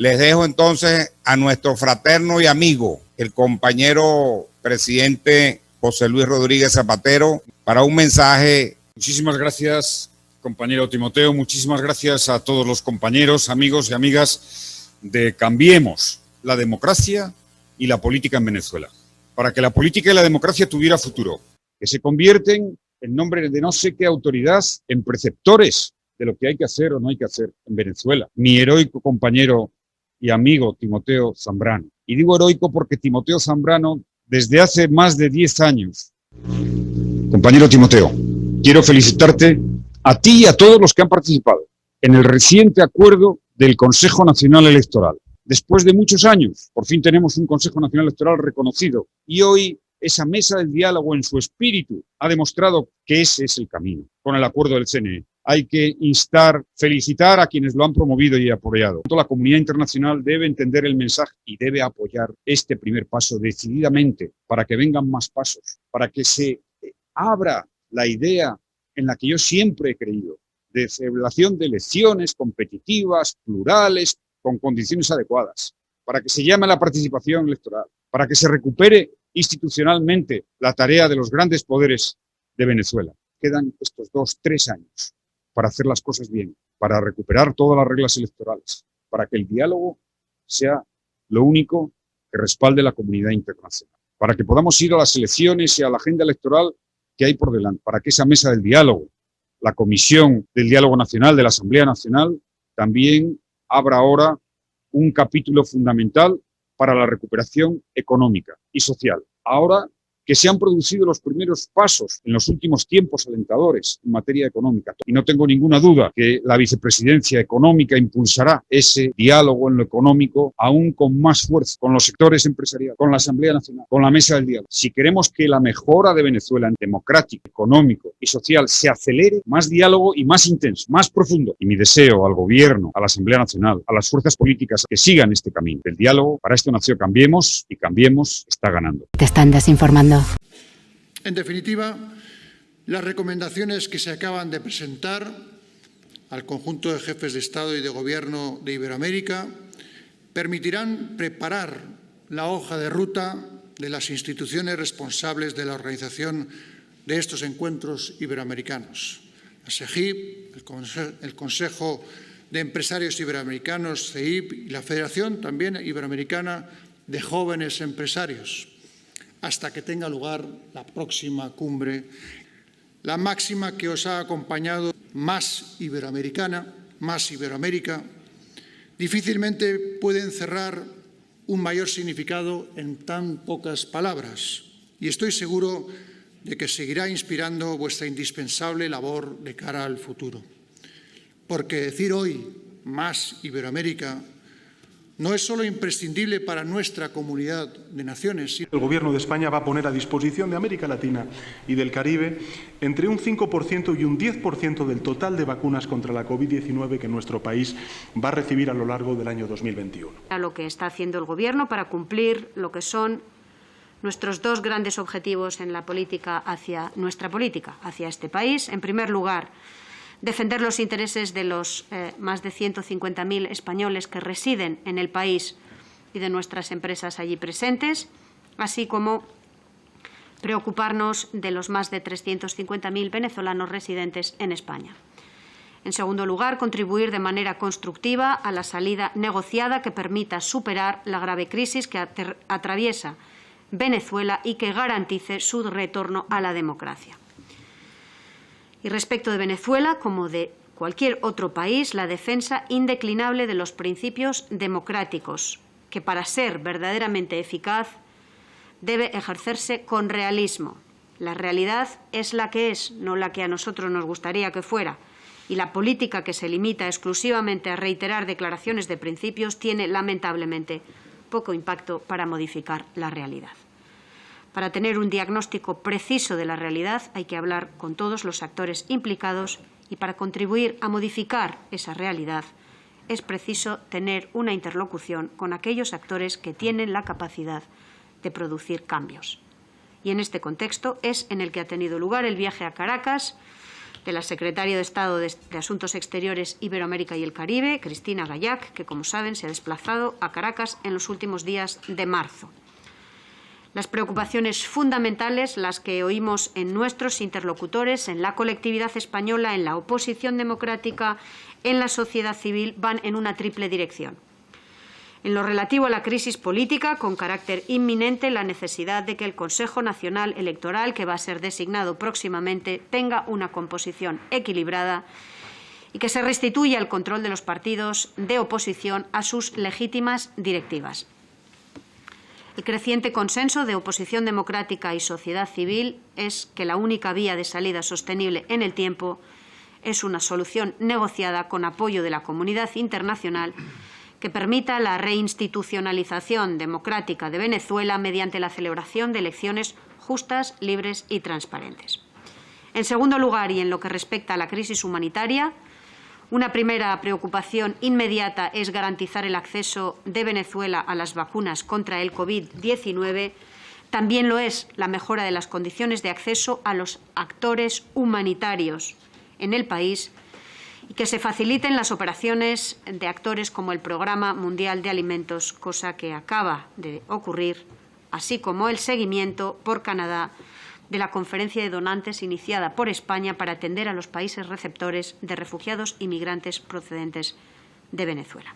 Les dejo entonces a nuestro fraterno y amigo, el compañero presidente José Luis Rodríguez Zapatero, para un mensaje. Muchísimas gracias, compañero Timoteo. Muchísimas gracias a todos los compañeros, amigos y amigas de Cambiemos la democracia y la política en Venezuela. Para que la política y la democracia tuviera futuro, que se convierten, en nombre de no sé qué autoridad, en preceptores de lo que hay que hacer o no hay que hacer en Venezuela. Mi heroico compañero y amigo Timoteo Zambrano. Y digo heroico porque Timoteo Zambrano, desde hace más de 10 años, compañero Timoteo, quiero felicitarte a ti y a todos los que han participado en el reciente acuerdo del Consejo Nacional Electoral. Después de muchos años, por fin tenemos un Consejo Nacional Electoral reconocido y hoy esa mesa del diálogo en su espíritu ha demostrado que ese es el camino, con el acuerdo del CNE. Hay que felicitar a quienes lo han promovido y apoyado. Toda la comunidad internacional debe entender el mensaje y debe apoyar este primer paso decididamente para que vengan más pasos, para que se abra la idea en la que yo siempre he creído, de celebración de elecciones competitivas, plurales, con condiciones adecuadas, para que se llame a la participación electoral, para que se recupere institucionalmente la tarea de los grandes poderes de Venezuela. Quedan estos 2-3 años para hacer las cosas bien, para recuperar todas las reglas electorales, para que el diálogo sea lo único que respalde la comunidad internacional, para que podamos ir a las elecciones y a la agenda electoral que hay por delante, para que esa mesa del diálogo, la Comisión del Diálogo Nacional de la Asamblea Nacional, también abra ahora un capítulo fundamental para la recuperación económica y social. Ahora que se han producido los primeros pasos en los últimos tiempos alentadores en materia económica. Y no tengo ninguna duda que la vicepresidencia económica impulsará ese diálogo en lo económico aún con más fuerza, con los sectores empresariales, con la Asamblea Nacional, con la mesa del diálogo. Si queremos que la mejora de Venezuela en democrático, económico y social se acelere, más diálogo y más intenso, más profundo. Y mi deseo al gobierno, a la Asamblea Nacional, a las fuerzas políticas que sigan este camino del diálogo. Para esto nació Cambiemos y Cambiemos está ganando. Te están desinformando. En definitiva, las recomendaciones que se acaban de presentar al conjunto de jefes de Estado y de Gobierno de Iberoamérica permitirán preparar la hoja de ruta de las instituciones responsables de la organización de estos encuentros iberoamericanos. La SEGIP, el Consejo de Empresarios Iberoamericanos, CEIP, y la Federación también Iberoamericana de Jóvenes Empresarios, hasta que tenga lugar la próxima cumbre. La máxima que os ha acompañado, más iberoamericana, más Iberoamérica, difícilmente puede encerrar un mayor significado en tan pocas palabras, y estoy seguro de que seguirá inspirando vuestra indispensable labor de cara al futuro. Porque decir hoy más Iberoamérica no es solo imprescindible para nuestra comunidad de naciones. El Gobierno de España va a poner a disposición de América Latina y del Caribe entre un 5% y un 10% del total de vacunas contra la COVID-19 que nuestro país va a recibir a lo largo del año 2021. Lo que está haciendo el Gobierno para cumplir lo que son nuestros dos grandes objetivos en la política hacia nuestra política, hacia este país. En primer lugar, defender los intereses de los más de 150.000 españoles que residen en el país y de nuestras empresas allí presentes, así como preocuparnos de los más de 350.000 venezolanos residentes en España. En segundo lugar, contribuir de manera constructiva a la salida negociada que permita superar la grave crisis que atraviesa Venezuela y que garantice su retorno a la democracia. Y respecto de Venezuela, como de cualquier otro país, la defensa indeclinable de los principios democráticos, que para ser verdaderamente eficaz debe ejercerse con realismo. La realidad es la que es, no la que a nosotros nos gustaría que fuera, y la política que se limita exclusivamente a reiterar declaraciones de principios tiene, lamentablemente, poco impacto para modificar la realidad. Para tener un diagnóstico preciso de la realidad hay que hablar con todos los actores implicados y para contribuir a modificar esa realidad es preciso tener una interlocución con aquellos actores que tienen la capacidad de producir cambios. Y en este contexto es en el que ha tenido lugar el viaje a Caracas de la secretaria de Estado de Asuntos Exteriores, Iberoamérica y el Caribe, Cristina Gallac, que, como saben, se ha desplazado a Caracas en los últimos días de marzo. Las preocupaciones fundamentales, las que oímos en nuestros interlocutores, en la colectividad española, en la oposición democrática, en la sociedad civil, van en una triple dirección. En lo relativo a la crisis política, con carácter inminente, la necesidad de que el Consejo Nacional Electoral, que va a ser designado próximamente, tenga una composición equilibrada y que se restituya el control de los partidos de oposición a sus legítimas directivas. El creciente consenso de oposición democrática y sociedad civil es que la única vía de salida sostenible en el tiempo es una solución negociada con apoyo de la comunidad internacional que permita la reinstitucionalización democrática de Venezuela mediante la celebración de elecciones justas, libres y transparentes. En segundo lugar, y en lo que respecta a la crisis humanitaria, una primera preocupación inmediata es garantizar el acceso de Venezuela a las vacunas contra el COVID-19. También lo es la mejora de las condiciones de acceso a los actores humanitarios en el país y que se faciliten las operaciones de actores como el Programa Mundial de Alimentos, cosa que acaba de ocurrir, así como el seguimiento por Canadá de la conferencia de donantes iniciada por España para atender a los países receptores de refugiados y migrantes procedentes de Venezuela.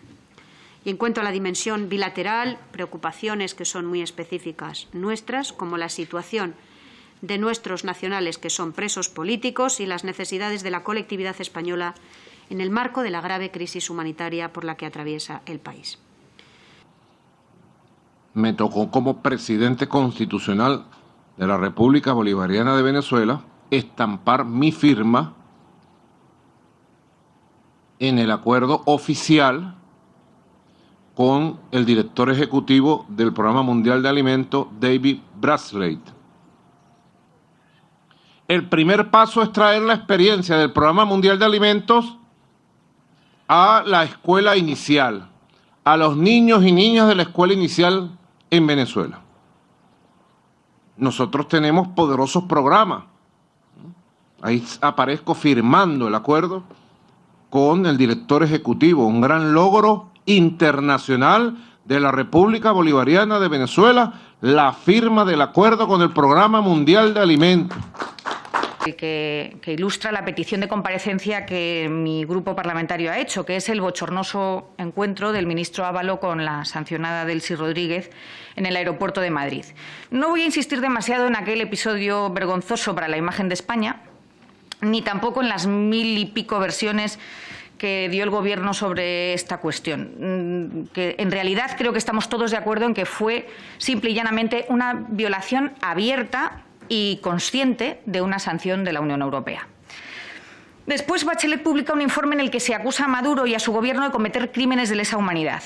Y en cuanto a la dimensión bilateral, preocupaciones que son muy específicas nuestras, como la situación de nuestros nacionales que son presos políticos y las necesidades de la colectividad española en el marco de la grave crisis humanitaria por la que atraviesa el país. Me tocó como presidente constitucional de la República Bolivariana de Venezuela estampar mi firma en el acuerdo oficial con el director ejecutivo del Programa Mundial de Alimentos, David Brathwaite. El primer paso es traer la experiencia del Programa Mundial de Alimentos a la escuela inicial, a los niños y niñas de la escuela inicial en Venezuela. Nosotros tenemos poderosos programas. Ahí aparezco firmando el acuerdo con el director ejecutivo, un gran logro internacional de la República Bolivariana de Venezuela, la firma del acuerdo con el Programa Mundial de Alimentos. Que ilustra la petición de comparecencia que mi grupo parlamentario ha hecho, que es el bochornoso encuentro del ministro Ábalos con la sancionada Delcy Rodríguez en el aeropuerto de Madrid. No voy a insistir demasiado en aquel episodio vergonzoso para la imagen de España, ni tampoco en las 1000 y pico versiones que dio el Gobierno sobre esta cuestión, que en realidad creo que estamos todos de acuerdo en que fue simple y llanamente una violación abierta y consciente de una sanción de la Unión Europea. Después, Bachelet publica un informe en el que se acusa a Maduro y a su gobierno de cometer crímenes de lesa humanidad.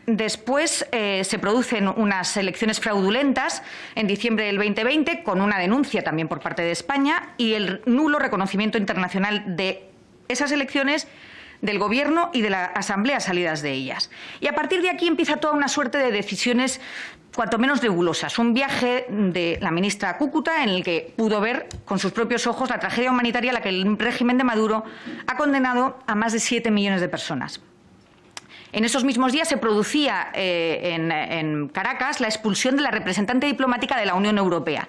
Después se producen unas elecciones fraudulentas en diciembre del 2020, con una denuncia también por parte de España y el nulo reconocimiento internacional de esas elecciones, del Gobierno y de la Asamblea salidas de ellas. Y a partir de aquí empieza toda una suerte de decisiones cuanto menos nebulosas. Un viaje de la ministra a Cúcuta en el que pudo ver con sus propios ojos la tragedia humanitaria a la que el régimen de Maduro ha condenado a más de 7 millones de personas. En esos mismos días se producía en Caracas la expulsión de la representante diplomática de la Unión Europea.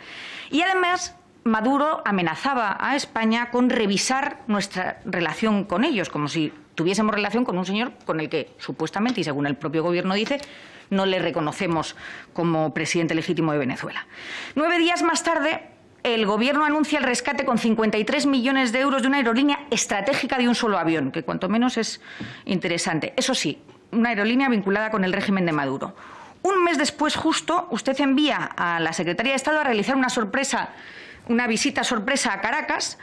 Y además Maduro amenazaba a España con revisar nuestra relación con ellos, como si tuviésemos relación con un señor con el que supuestamente, y según el propio Gobierno dice, no le reconocemos como presidente legítimo de Venezuela. 9 días más tarde, el Gobierno anuncia el rescate con 53 millones de euros de una aerolínea estratégica de un solo avión, que cuanto menos es interesante. Eso sí, una aerolínea vinculada con el régimen de Maduro. Un mes después, justo, usted envía a la Secretaría de Estado a realizar una visita sorpresa a Caracas,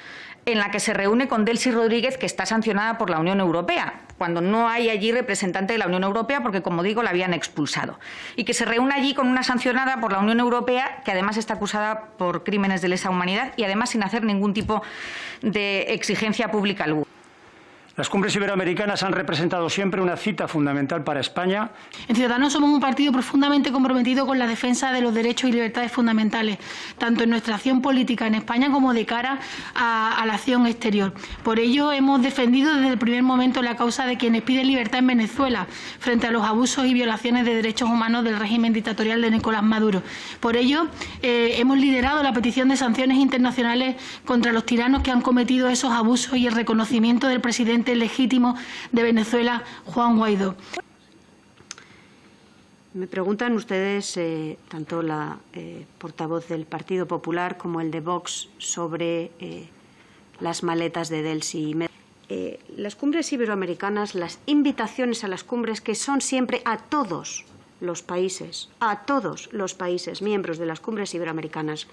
en la que se reúne con Delcy Rodríguez, que está sancionada por la Unión Europea, cuando no hay allí representante de la Unión Europea, porque, como digo, la habían expulsado. Y que se reúne allí con una sancionada por la Unión Europea, que además está acusada por crímenes de lesa humanidad y además sin hacer ningún tipo de exigencia pública alguna. Las cumbres iberoamericanas han representado siempre una cita fundamental para España. En Ciudadanos somos un partido profundamente comprometido con la defensa de los derechos y libertades fundamentales, tanto en nuestra acción política en España como de cara a la acción exterior. Por ello, hemos defendido desde el primer momento la causa de quienes piden libertad en Venezuela frente a los abusos y violaciones de derechos humanos del régimen dictatorial de Nicolás Maduro. Por ello, hemos liderado la petición de sanciones internacionales contra los tiranos que han cometido esos abusos y el reconocimiento del presidente legítimo de Venezuela, Juan Guaidó. Me preguntan ustedes, tanto la portavoz del Partido Popular como el de Vox, sobre las maletas de Delsi. Las cumbres iberoamericanas, las invitaciones a las cumbres, que son siempre a todos los países miembros de las cumbres iberoamericanas,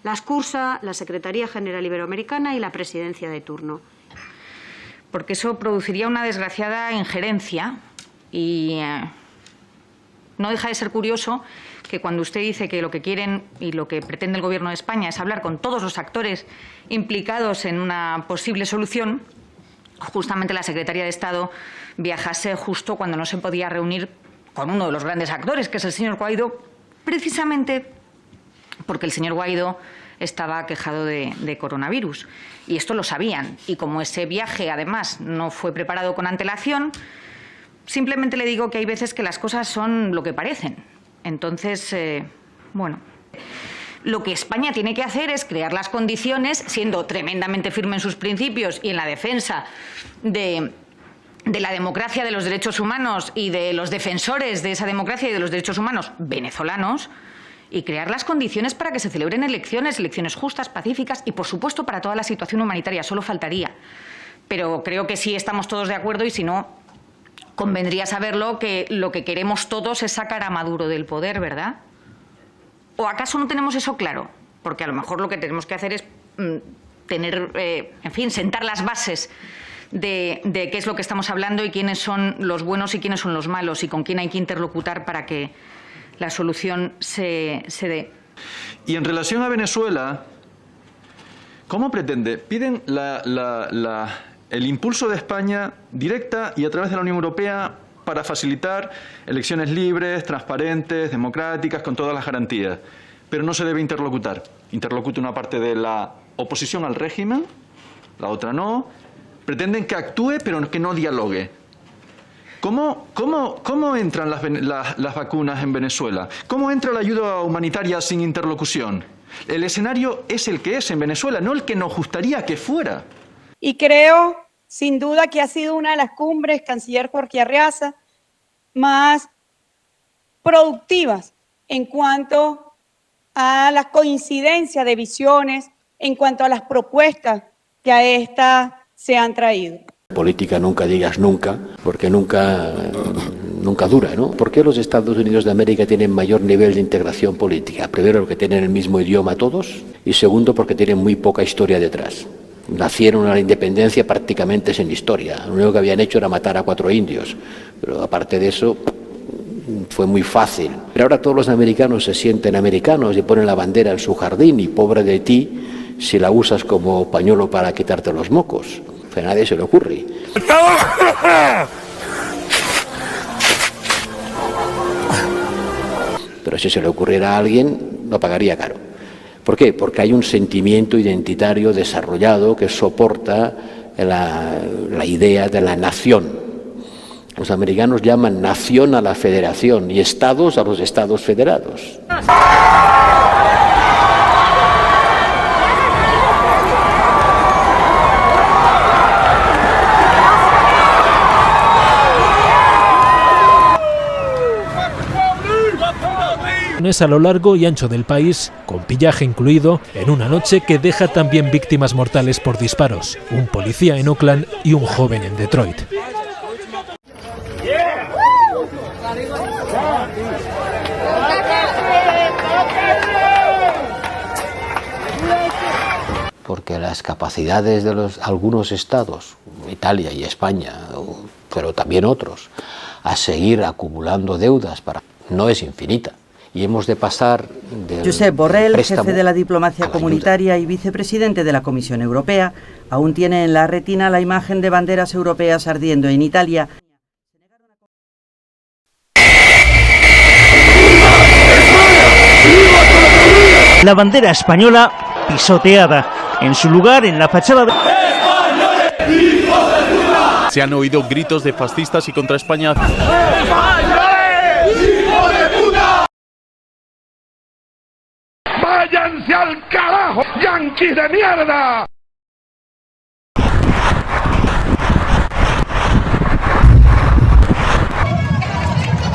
las cursa la Secretaría General Iberoamericana y la presidencia de turno. Porque eso produciría una desgraciada injerencia y no deja de ser curioso que cuando usted dice que lo que quieren y lo que pretende el Gobierno de España es hablar con todos los actores implicados en una posible solución, justamente la Secretaría de Estado viajase justo cuando no se podía reunir con uno de los grandes actores, que es el señor Guaidó, precisamente porque el señor Guaidó estaba quejado de coronavirus. Y esto lo sabían. Y como ese viaje, además, no fue preparado con antelación, simplemente le digo que hay veces que las cosas son lo que parecen. Entonces, bueno, lo que España tiene que hacer es crear las condiciones, siendo tremendamente firme en sus principios y en la defensa de la democracia, de los derechos humanos y de los defensores de esa democracia y de los derechos humanos venezolanos, y crear las condiciones para que se celebren elecciones justas, pacíficas y, por supuesto, para toda la situación humanitaria. Solo faltaría. Pero creo que sí estamos todos de acuerdo y, si no, convendría saberlo, que lo que queremos todos es sacar a Maduro del poder, ¿verdad? ¿O acaso no tenemos eso claro? Porque a lo mejor lo que tenemos que hacer es sentar las bases de qué es lo que estamos hablando y quiénes son los buenos y quiénes son los malos y con quién hay que interlocutar para que la solución se dé. Y en relación a Venezuela, ¿cómo pretende? Piden el impulso de España directa y a través de la Unión Europea para facilitar elecciones libres, transparentes, democráticas, con todas las garantías. Pero no se debe interlocutar. Interlocuta una parte de la oposición al régimen, la otra no. Pretenden que actúe, pero que no dialogue. ¿Cómo entran las vacunas en Venezuela? ¿Cómo entra la ayuda humanitaria sin interlocución? El escenario es el que es en Venezuela, no el que nos gustaría que fuera. Y creo, sin duda, que ha sido una de las cumbres, canciller Jorge Arreaza, más productivas en cuanto a la coincidencia de visiones, en cuanto a las propuestas que a esta se han traído. Política nunca digas nunca, porque nunca dura, ¿no? ¿Por qué los Estados Unidos de América tienen mayor nivel de integración política? Primero, porque tienen el mismo idioma todos, y segundo, porque tienen muy poca historia detrás. Nacieron a la independencia prácticamente sin historia. Lo único que habían hecho era matar a 4 indios, pero aparte de eso fue muy fácil. Pero ahora todos los americanos se sienten americanos y ponen la bandera en su jardín, y pobre de ti si la usas como pañuelo para quitarte los mocos. A nadie se le ocurre. Pero si se le ocurriera a alguien, lo pagaría caro. ¿Por qué? Porque hay un sentimiento identitario desarrollado que soporta la idea de la nación. Los americanos llaman nación a la federación y estados a los estados federados. A lo largo y ancho del país, con pillaje incluido, en una noche que deja también víctimas mortales por disparos, un policía en Oakland y un joven en Detroit. Porque las capacidades de algunos estados, Italia y España, pero también otros, a seguir acumulando deudas no es infinita. y hemos de pasar del Josep Borrell, préstamo jefe de la diplomacia a la comunitaria y vicepresidente de la Comisión Europea, aún tiene en la retina la imagen de banderas europeas ardiendo en Italia. La bandera española pisoteada. En su lugar, en la fachada de... Se han oído gritos de fascistas y contra España. ¡Váyanse al carajo, yanquis de mierda!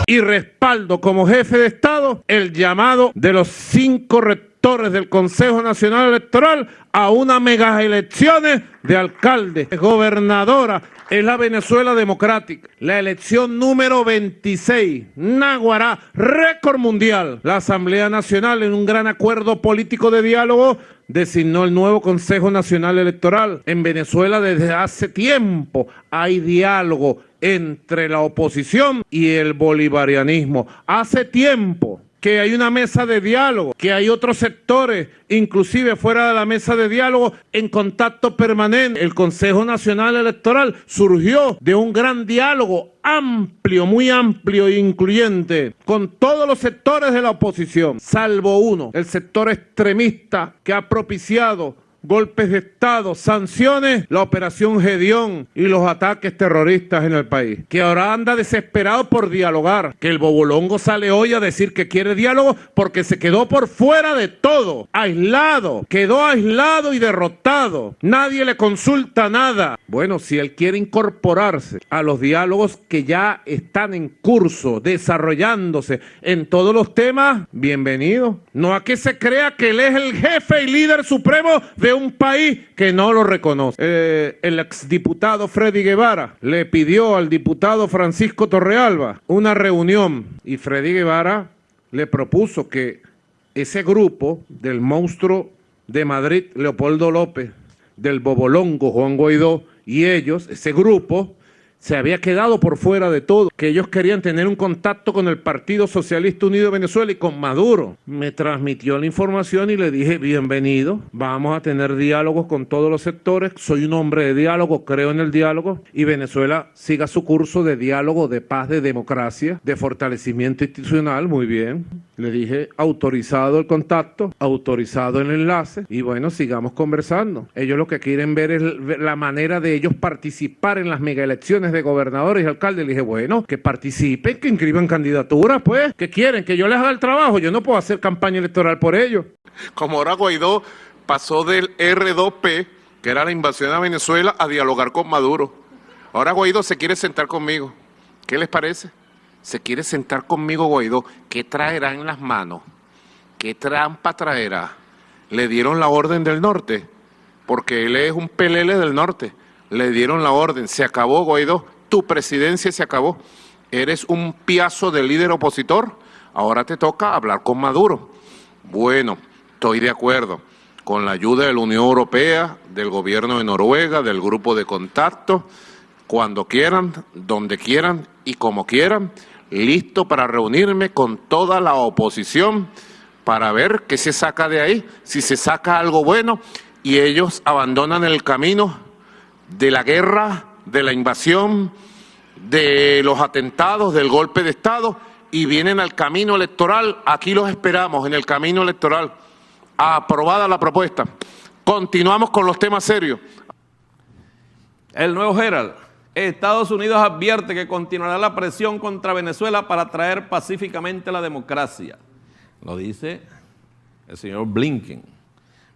Y respaldo como jefe de Estado el llamado de los 5 rectores del Consejo Nacional Electoral a unas mega elecciones de alcalde, gobernadora. Es la Venezuela democrática. La elección número 26, Naguará, récord mundial. La Asamblea Nacional, en un gran acuerdo político de diálogo, designó el nuevo Consejo Nacional Electoral. En Venezuela desde hace tiempo hay diálogo entre la oposición y el bolivarianismo. Hace tiempo que hay una mesa de diálogo, que hay otros sectores, inclusive fuera de la mesa de diálogo, en contacto permanente. El Consejo Nacional Electoral surgió de un gran diálogo amplio, muy amplio e incluyente, con todos los sectores de la oposición, salvo uno, el sector extremista que ha propiciado golpes de Estado, sanciones, la operación Gedeón y los ataques terroristas en el país, que ahora anda desesperado por dialogar, que el bobolongo sale hoy a decir que quiere diálogo porque se quedó por fuera de todo, aislado, quedó aislado y derrotado, nadie le consulta nada. Bueno, si él quiere incorporarse a los diálogos que ya están en curso, desarrollándose en todos los temas, bienvenido. No a que se crea que él es el jefe y líder supremo de un país que no lo reconoce. El exdiputado Freddy Guevara le pidió al diputado Francisco Torrealba una reunión y Freddy Guevara le propuso que ese grupo del monstruo de Madrid, Leopoldo López, del bobolongo Juan Guaidó y ellos, ese grupo, se había quedado por fuera de todo, que ellos querían tener un contacto con el Partido Socialista Unido de Venezuela y con Maduro. Me transmitió la información y le dije, bienvenido, vamos a tener diálogos con todos los sectores, soy un hombre de diálogo, creo en el diálogo, y Venezuela siga su curso de diálogo, de paz, de democracia, de fortalecimiento institucional, muy bien. Le dije, autorizado el contacto, autorizado el enlace, y bueno, sigamos conversando. Ellos lo que quieren ver es la manera de ellos participar en las megaelecciones de gobernadores y alcaldes. Le dije, bueno, que participen, que inscriban candidaturas, pues. ¿Qué quieren? ¿Que yo les haga el trabajo? Yo no puedo hacer campaña electoral por ellos. Como ahora Guaidó pasó del R2P, que era la invasión a Venezuela, a dialogar con Maduro. Ahora Guaidó se quiere sentar conmigo. ¿Qué les parece? Se quiere sentar conmigo Guaidó. ¿Qué traerá en las manos? ¿Qué trampa traerá? Le dieron la orden del norte, porque él es un pelele del norte. Le dieron la orden, se acabó Guaidó, tu presidencia se acabó. Eres un piazo de líder opositor, ahora te toca hablar con Maduro. Bueno, estoy de acuerdo, con la ayuda de la Unión Europea, del gobierno de Noruega, del grupo de contacto, cuando quieran, donde quieran y como quieran, listo para reunirme con toda la oposición para ver qué se saca de ahí, si se saca algo bueno y ellos abandonan el camino de la guerra, de la invasión, de los atentados, del golpe de Estado y vienen al camino electoral. Aquí los esperamos en el camino electoral. Aprobada la propuesta. Continuamos con los temas serios. El nuevo Herald. Estados Unidos advierte que continuará la presión contra Venezuela para traer pacíficamente la democracia. Lo dice el señor Blinken.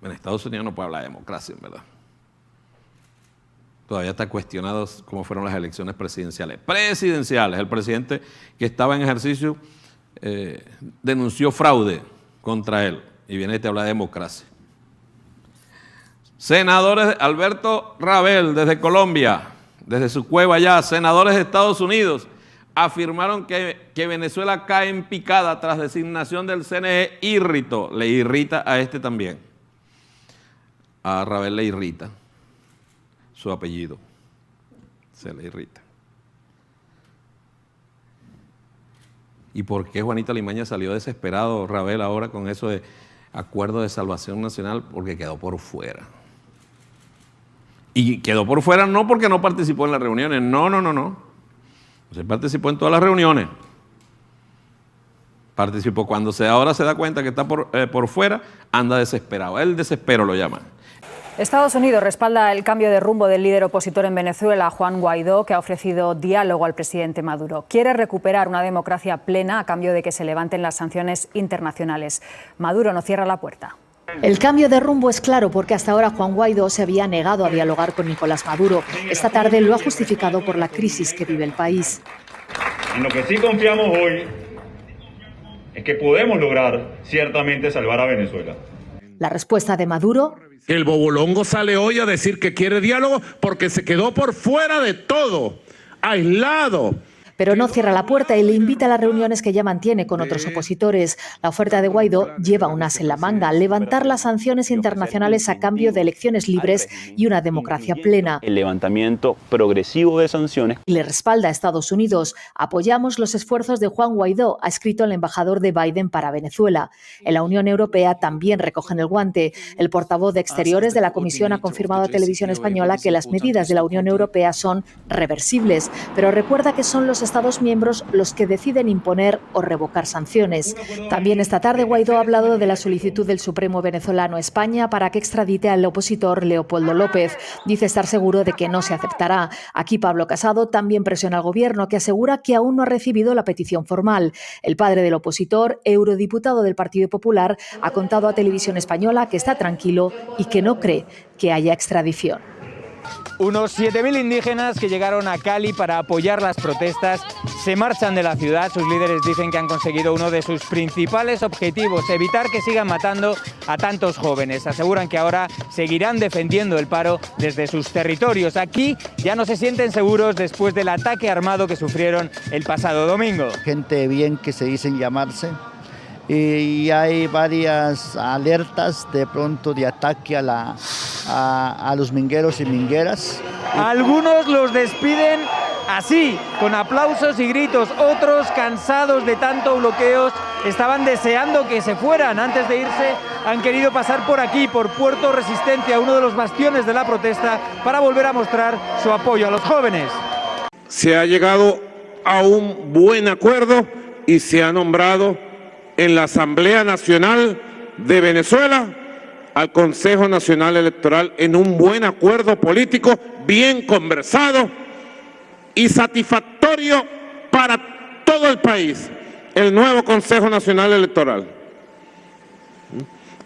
En Estados Unidos no puede hablar de democracia, en verdad. Todavía está cuestionado cómo fueron las elecciones presidenciales. El presidente que estaba en ejercicio denunció fraude contra él y viene a hablar de democracia. Senadores, Alberto Rabel desde Colombia, desde su cueva allá, senadores de Estados Unidos afirmaron que Venezuela cae en picada tras designación del CNE Irrito. Le irrita a este también. A Rabel le irrita su apellido, se le irrita. ¿Y por qué Juanito Alimaña salió desesperado, Rabel, ahora con eso de acuerdo de salvación nacional? Porque quedó por fuera. Y quedó por fuera no porque no participó en las reuniones, no. Se participó en todas las reuniones. Participó. Cuando ahora se da cuenta que está por fuera, anda desesperado. El desespero lo llaman. Estados Unidos respalda el cambio de rumbo del líder opositor en Venezuela, Juan Guaidó, que ha ofrecido diálogo al presidente Maduro. Quiere recuperar una democracia plena a cambio de que se levanten las sanciones internacionales. Maduro no cierra la puerta. El cambio de rumbo es claro porque hasta ahora Juan Guaidó se había negado a dialogar con Nicolás Maduro. Esta tarde lo ha justificado por la crisis que vive el país. En lo que sí confiamos hoy es que podemos lograr ciertamente salvar a Venezuela. La respuesta de Maduro: el bobolongo sale hoy a decir que quiere diálogo porque se quedó por fuera de todo, aislado. Pero no cierra la puerta y le invita a las reuniones que ya mantiene con otros opositores. La oferta de Guaidó lleva un as en la manga: levantar las sanciones internacionales a cambio de elecciones libres y una democracia plena. El levantamiento progresivo de sanciones. Y le respalda a Estados Unidos. Apoyamos los esfuerzos de Juan Guaidó, ha escrito el embajador de Biden para Venezuela. En la Unión Europea también recogen el guante. El portavoz de Exteriores de la Comisión ha confirmado a Televisión Española que las medidas de la Unión Europea son reversibles, pero recuerda que son los Estados miembros los que deciden imponer o revocar sanciones. También esta tarde Guaidó ha hablado de la solicitud del Supremo venezolano a España para que extradite al opositor Leopoldo López. Dice estar seguro de que no se aceptará. Aquí Pablo Casado también presiona al gobierno, que asegura que aún no ha recibido la petición formal. El padre del opositor, eurodiputado del Partido Popular, ha contado a Televisión Española que está tranquilo y que no cree que haya extradición. Unos 7.000 indígenas que llegaron a Cali para apoyar las protestas se marchan de la ciudad. Sus líderes dicen que han conseguido uno de sus principales objetivos: evitar que sigan matando a tantos jóvenes. Aseguran que ahora seguirán defendiendo el paro desde sus territorios. Aquí ya no se sienten seguros después del ataque armado que sufrieron el pasado domingo. Gente bien que se dicen llamarse. Y hay varias alertas de pronto de ataque a los mingueros y mingueras. Algunos los despiden así, con aplausos y gritos. Otros, cansados de tanto bloqueos, estaban deseando que se fueran. Antes de irse, han querido pasar por aquí, por Puerto Resistencia, uno de los bastiones de la protesta, para volver a mostrar su apoyo a los jóvenes. Se ha llegado a un buen acuerdo y se ha nombrado en la Asamblea Nacional de Venezuela al Consejo Nacional Electoral en un buen acuerdo político, bien conversado y satisfactorio para todo el país, el nuevo Consejo Nacional Electoral,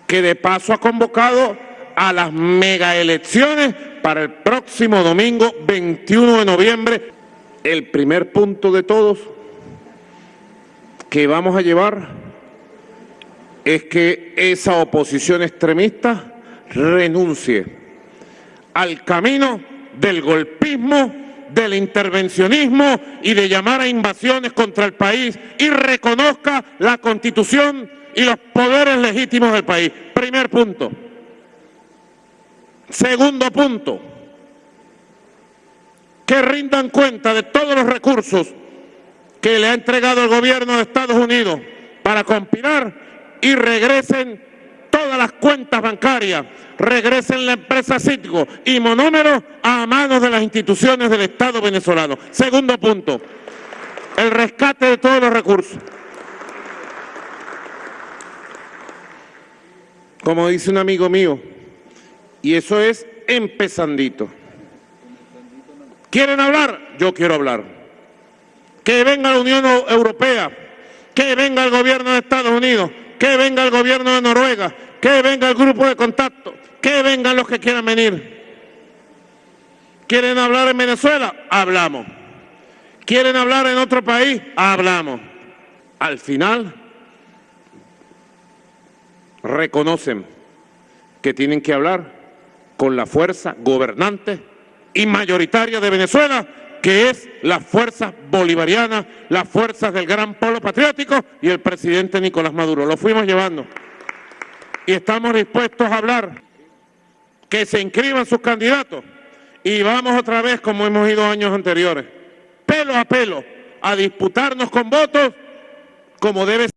que de paso ha convocado a las megaelecciones para el próximo domingo 21 de noviembre. El primer punto de todos que vamos a llevar es que esa oposición extremista renuncie al camino del golpismo, del intervencionismo y de llamar a invasiones contra el país y reconozca la Constitución y los poderes legítimos del país. Primer punto. Segundo punto, que rindan cuenta de todos los recursos que le ha entregado el gobierno de Estados Unidos para compilar y regresen todas las cuentas bancarias, regresen la empresa Citgo y Monómero a manos de las instituciones del Estado venezolano. Segundo punto, el rescate de todos los recursos. Como dice un amigo mío, y eso es empezandito. ¿Quieren hablar? Yo quiero hablar. Que venga la Unión Europea, que venga el gobierno de Estados Unidos, que venga el gobierno de Noruega, que venga el grupo de contacto, que vengan los que quieran venir. ¿Quieren hablar en Venezuela? Hablamos. ¿Quieren hablar en otro país? Hablamos. Al final, reconocen que tienen que hablar con la fuerza gobernante y mayoritaria de Venezuela, que es la fuerza bolivariana, las fuerzas del gran polo patriótico y el presidente Nicolás Maduro. Lo fuimos llevando y estamos dispuestos a hablar, que se inscriban sus candidatos y vamos otra vez, como hemos ido años anteriores, pelo a disputarnos con votos como debe ser.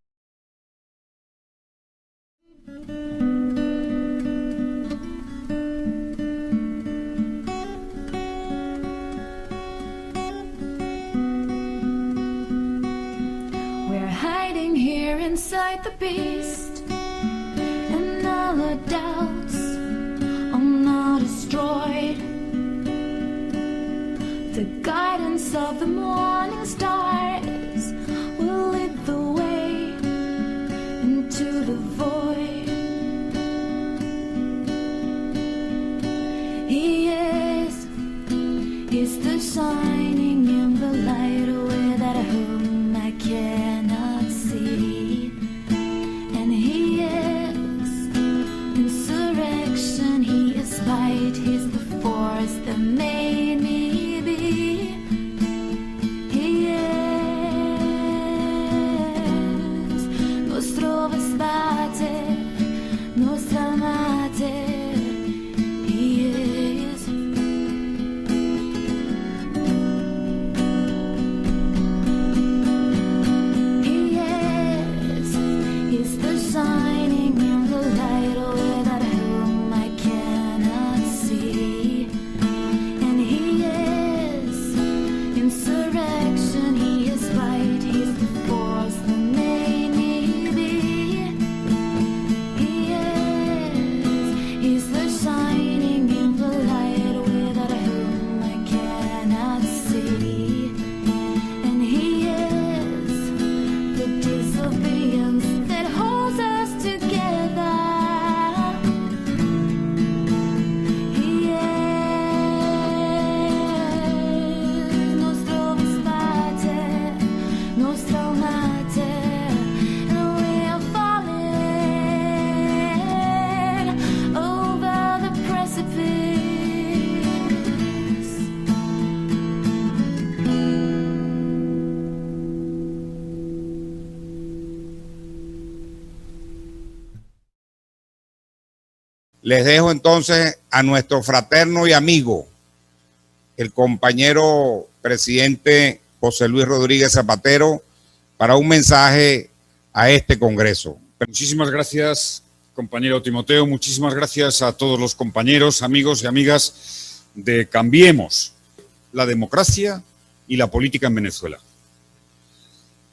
We're hiding here inside the beast, and all our doubts are now destroyed. The guidance of the morning stars will lead the way into the void. He's the shining in the light without whom I cannot see. And he is insurrection, he is light, he's the force that made me be. He is nuestro rescate, nuestra mate. He is. He is. He's the shining in the light without whom I cannot see. And he is insurrection, he is light, he's the force that made me be. He is. He's the shining in the light without whom I cannot see. And he is the disobedience that holds us together. He is nuestro rescate, nuestro mate, and we are falling over the precipice. Les dejo entonces a nuestro fraterno y amigo, el compañero presidente José Luis Rodríguez Zapatero, para un mensaje a este Congreso. Muchísimas gracias, compañero Timoteo. Muchísimas gracias a todos los compañeros, amigos y amigas de Cambiemos la democracia y la política en Venezuela.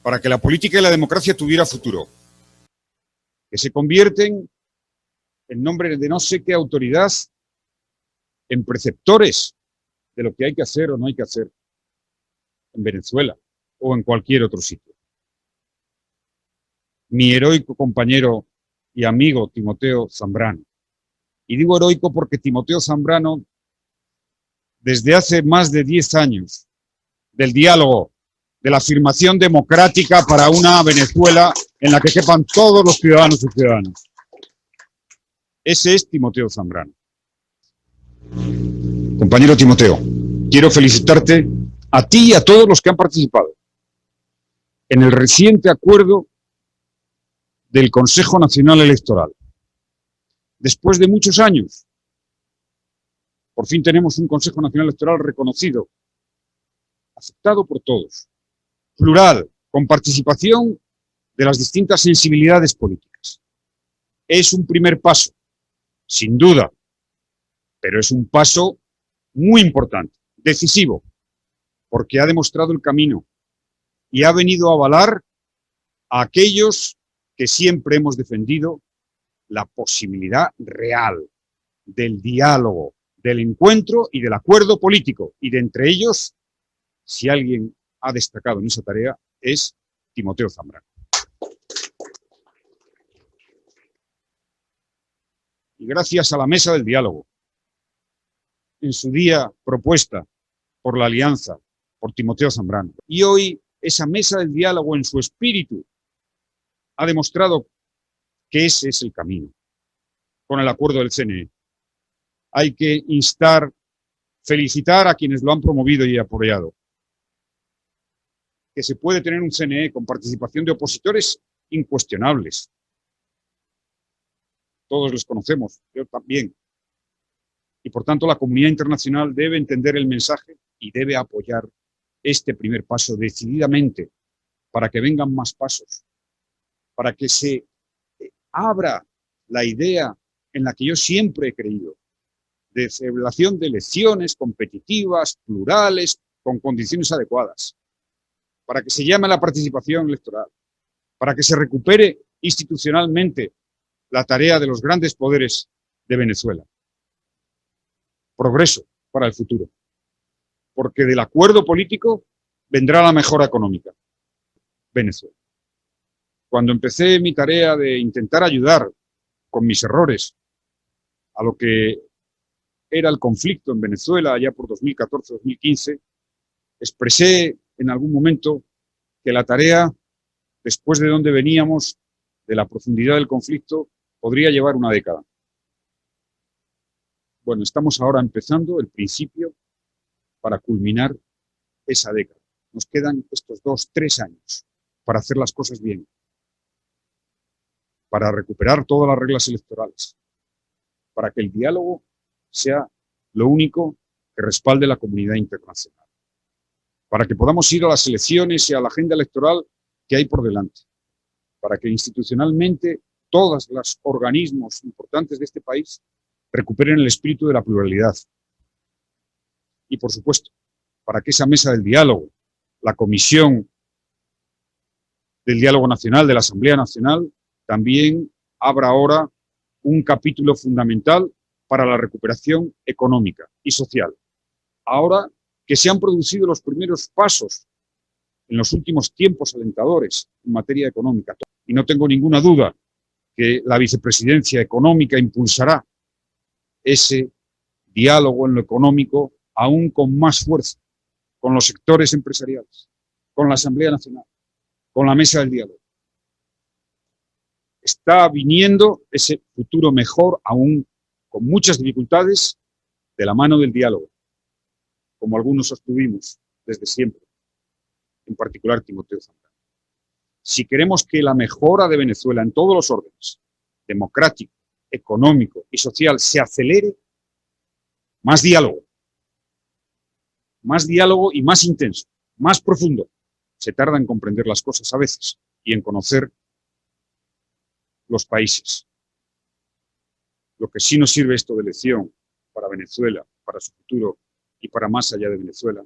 Para que la política y la democracia tuviera futuro, que se convierten en nombre de no sé qué autoridad, en preceptores de lo que hay que hacer o no hay que hacer en Venezuela o en cualquier otro sitio. Mi heroico compañero y amigo Timoteo Zambrano. Y digo heroico porque Timoteo Zambrano, desde hace más de 10 años, del diálogo, de la afirmación democrática para una Venezuela en la que quepan todos los ciudadanos y ciudadanas. Ese es Timoteo Zambrano. Compañero Timoteo, quiero felicitarte a ti y a todos los que han participado en el reciente acuerdo del Consejo Nacional Electoral. Después de muchos años, por fin tenemos un Consejo Nacional Electoral reconocido, aceptado por todos, plural, con participación de las distintas sensibilidades políticas. Es un primer paso, sin duda, pero es un paso muy importante, decisivo, porque ha demostrado el camino y ha venido a avalar a aquellos que siempre hemos defendido la posibilidad real del diálogo, del encuentro y del acuerdo político. Y de entre ellos, si alguien ha destacado en esa tarea, es Timoteo Zambrano. Y gracias a la mesa del diálogo, en su día propuesta por la Alianza, por Timoteo Zambrano. Y hoy esa mesa del diálogo en su espíritu ha demostrado que ese es el camino, con el acuerdo del CNE. Hay que instar, felicitar a quienes lo han promovido y apoyado. Que se puede tener un CNE con participación de opositores incuestionables. Todos los conocemos, yo también. Y por tanto la comunidad internacional debe entender el mensaje y debe apoyar este primer paso decididamente para que vengan más pasos para que se abra la idea en la que yo siempre he creído, de celebración de elecciones competitivas, plurales, con condiciones adecuadas, para que se llame a la participación electoral, para que se recupere institucionalmente la tarea de los grandes poderes de Venezuela. Progreso para el futuro, porque del acuerdo político vendrá la mejora económica. Venezuela. Cuando empecé mi tarea de intentar ayudar con mis errores a lo que era el conflicto en Venezuela allá por 2014-2015, expresé en algún momento que la tarea, después de donde veníamos, de la profundidad del conflicto, podría llevar una década. Bueno, estamos ahora empezando el principio para culminar esa década. Nos quedan estos 2-3 años para hacer las cosas bien, para recuperar todas las reglas electorales, para que el diálogo sea lo único que respalde la comunidad internacional, para que podamos ir a las elecciones y a la agenda electoral que hay por delante, para que institucionalmente todos los organismos importantes de este país recuperen el espíritu de la pluralidad. Y, por supuesto, para que esa mesa del diálogo, la Comisión del Diálogo Nacional de la Asamblea Nacional, también abra ahora un capítulo fundamental para la recuperación económica y social. Ahora que se han producido los primeros pasos en los últimos tiempos alentadores en materia económica, y no tengo ninguna duda que la vicepresidencia económica impulsará ese diálogo en lo económico aún con más fuerza, con los sectores empresariales, con la Asamblea Nacional, con la mesa del diálogo. Está viniendo ese futuro mejor, aún con muchas dificultades, de la mano del diálogo, como algunos sostuvimos desde siempre, en particular Timoteo Santana. Si queremos que la mejora de Venezuela en todos los órdenes, democrático, económico y social, se acelere, más diálogo y más intenso, más profundo. Se tarda en comprender las cosas a veces y en conocer los países. Lo que sí nos sirve esto de lección para Venezuela, para su futuro y para más allá de Venezuela,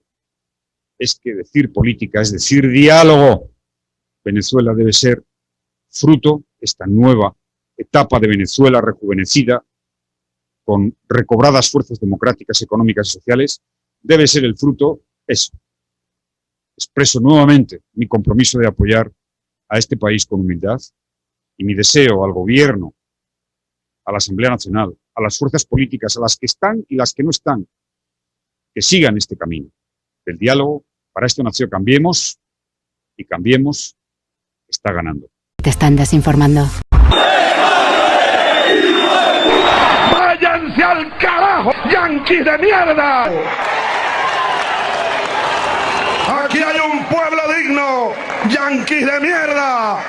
es que decir política es decir diálogo. Venezuela debe ser fruto, esta nueva etapa de Venezuela rejuvenecida, con recobradas fuerzas democráticas, económicas y sociales, debe ser el fruto, eso. Expreso nuevamente mi compromiso de apoyar a este país con humildad y mi deseo al gobierno, a la Asamblea Nacional, a las fuerzas políticas, a las que están y las que no están, que sigan este camino del diálogo. Para esto nació Cambiemos, y Cambiemos está ganando. Te están desinformando. ¡Váyanse al carajo, yanquis de mierda! Aquí hay un pueblo digno, yanquis de mierda.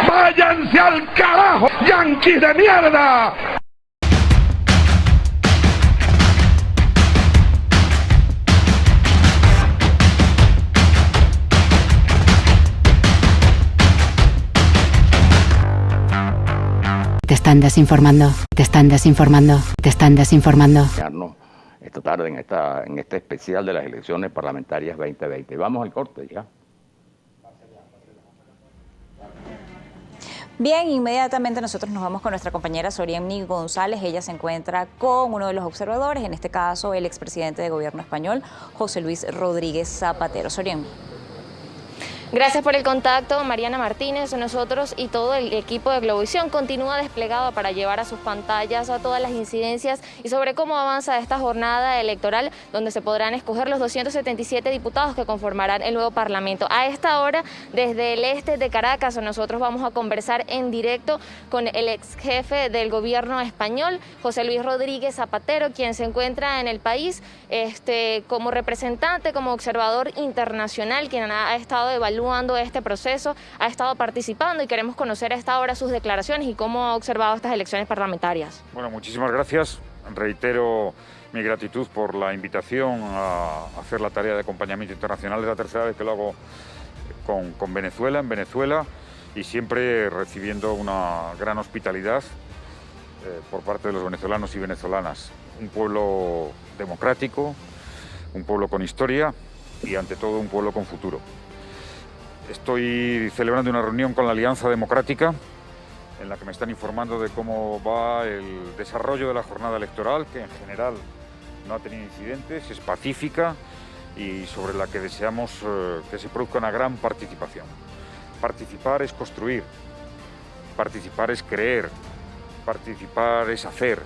¡Váyanse al carajo, yanquis de mierda! Te están desinformando, te están desinformando, te están desinformando. Esta tarde en este especial de las elecciones parlamentarias 2020. Vamos al corte ya. Bien, inmediatamente nosotros nos vamos con nuestra compañera Soriemni González. Ella se encuentra con uno de los observadores, en este caso el expresidente de gobierno español, José Luis Rodríguez Zapatero. Soriemni. Gracias por el contacto, Mariana Martínez. Nosotros y todo el equipo de Globovisión continúa desplegado para llevar a sus pantallas a todas las incidencias y sobre cómo avanza esta jornada electoral, donde se podrán escoger los 277 diputados que conformarán el nuevo Parlamento. A esta hora, desde el este de Caracas, nosotros vamos a conversar en directo con el ex jefe del gobierno español, José Luis Rodríguez Zapatero, quien se encuentra en el país como representante, como observador internacional, quien ha estado evaluando este proceso, ha estado participando, y queremos conocer a esta hora sus declaraciones y cómo ha observado estas elecciones parlamentarias. Bueno, muchísimas gracias. Reitero mi gratitud por la invitación a hacer la tarea de acompañamiento internacional. Es la tercera vez que lo hago con Venezuela, en Venezuela. y siempre recibiendo una gran hospitalidad por parte de los venezolanos y venezolanas. Un pueblo democrático, un pueblo con historia y ante todo un pueblo con futuro. Estoy celebrando una reunión con la Alianza Democrática en la que me están informando de cómo va el desarrollo de la jornada electoral, que en general no ha tenido incidentes, es pacífica y sobre la que deseamos que se produzca una gran participación. Participar es construir, participar es creer, participar es hacer,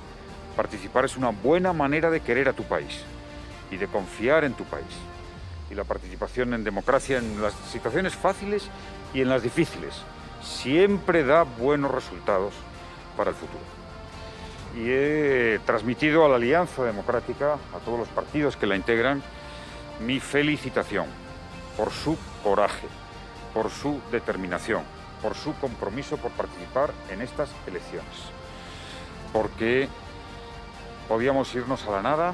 participar es una buena manera de querer a tu país y de confiar en tu país. Y la participación en democracia en las situaciones fáciles y en las difíciles siempre da buenos resultados para el futuro. Y he transmitido a la Alianza Democrática, a todos los partidos que la integran, mi felicitación por su coraje, por su determinación, por su compromiso por participar en estas elecciones. Porque podíamos irnos a la nada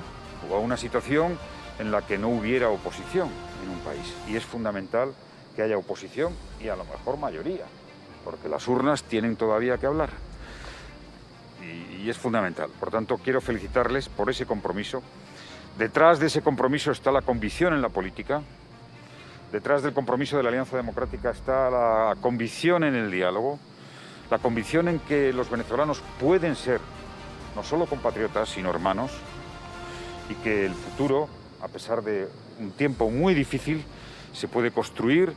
o a una situación en la que no hubiera oposición en un país. Y es fundamental que haya oposición y a lo mejor mayoría, porque las urnas tienen todavía que hablar. Y es fundamental. Por tanto, quiero felicitarles por ese compromiso. Detrás de ese compromiso está la convicción en la política. Detrás del compromiso de la Alianza Democrática está la convicción en el diálogo, la convicción en que los venezolanos pueden ser no solo compatriotas, sino hermanos, y que el futuro, a pesar de un tiempo muy difícil, se puede construir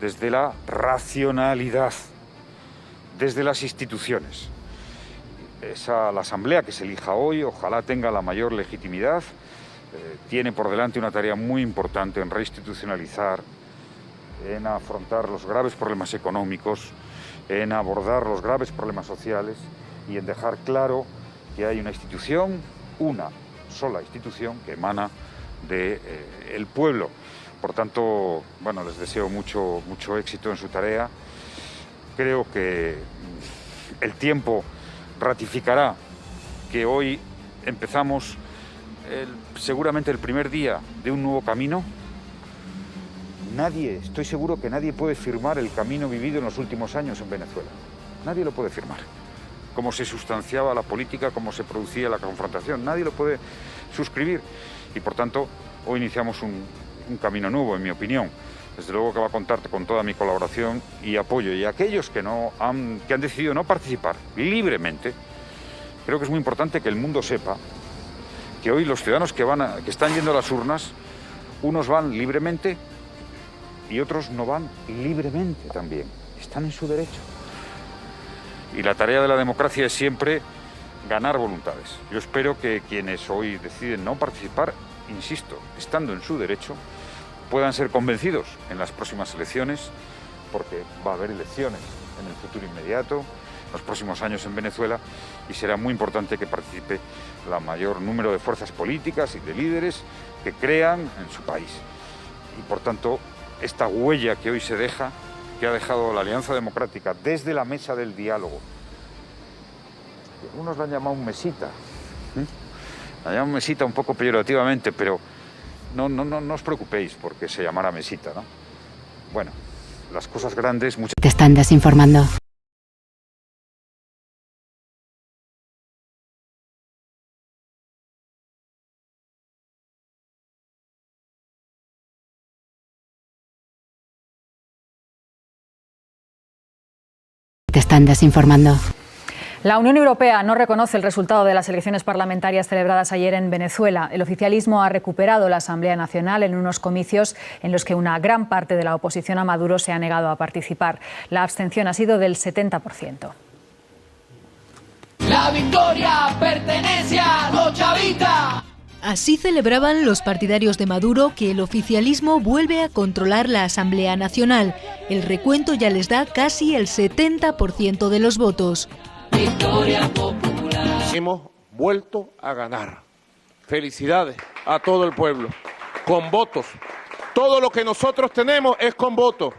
desde la racionalidad, desde las instituciones. La asamblea que se elija hoy, ojalá tenga la mayor legitimidad, tiene por delante una tarea muy importante en reinstitucionalizar, en afrontar los graves problemas económicos, en abordar los graves problemas sociales y en dejar claro que hay una institución, una sola institución que emana del pueblo. Por tanto, bueno, les deseo mucho éxito en su tarea. Creo que el tiempo ratificará que hoy empezamos seguramente el primer día de un nuevo camino. Estoy seguro que nadie puede firmar el camino vivido en los últimos años en Venezuela. Nadie lo puede firmar. Cómo se sustanciaba la política, cómo se producía la confrontación. Nadie lo puede suscribir. Y por tanto, hoy iniciamos un camino nuevo, en mi opinión. Desde luego que va a contar con toda mi colaboración y apoyo. Y aquellos que han decidido no participar libremente, creo que es muy importante que el mundo sepa que hoy los ciudadanos que están yendo a las urnas, unos van libremente y otros no van libremente también. Están en su derecho. Y la tarea de la democracia es siempre ganar voluntades. Yo espero que quienes hoy deciden no participar, insisto, estando en su derecho, puedan ser convencidos en las próximas elecciones, porque va a haber elecciones en el futuro inmediato, en los próximos años en Venezuela, y será muy importante que participe el mayor número de fuerzas políticas y de líderes que crean en su país. Y por tanto, esta huella que hoy se deja, que ha dejado la Alianza Democrática desde la mesa del diálogo, que algunos la han llamado un mesita, la llaman mesita un poco peyorativamente, pero no os preocupéis porque se llamara mesita, ¿no? Bueno, las cosas grandes... Te están desinformando. Te están desinformando. La Unión Europea no reconoce el resultado de las elecciones parlamentarias celebradas ayer en Venezuela. El oficialismo ha recuperado la Asamblea Nacional en unos comicios en los que una gran parte de la oposición a Maduro se ha negado a participar. La abstención ha sido del 70%. La victoria pertenece a los chavistas. Así celebraban los partidarios de Maduro que el oficialismo vuelve a controlar la Asamblea Nacional. El recuento ya les da casi el 70% de los votos. Victoria popular. Hemos vuelto a ganar. Felicidades a todo el pueblo. Con votos. Todo lo que nosotros tenemos es con votos.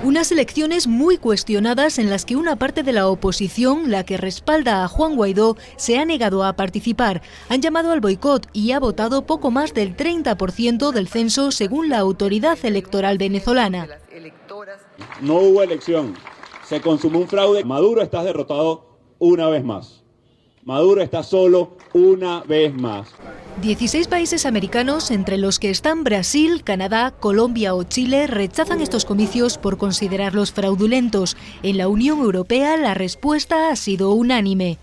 Unas elecciones muy cuestionadas en las que una parte de la oposición, la que respalda a Juan Guaidó, se ha negado a participar. Han llamado al boicot y ha votado poco más del 30% del censo según la autoridad electoral venezolana. No hubo elección. Se consumó un fraude. Maduro, estás derrotado una vez más. Maduro está solo una vez más. 16 países americanos, entre los que están Brasil, Canadá, Colombia o Chile, rechazan estos comicios por considerarlos fraudulentos. En la Unión Europea la respuesta ha sido unánime.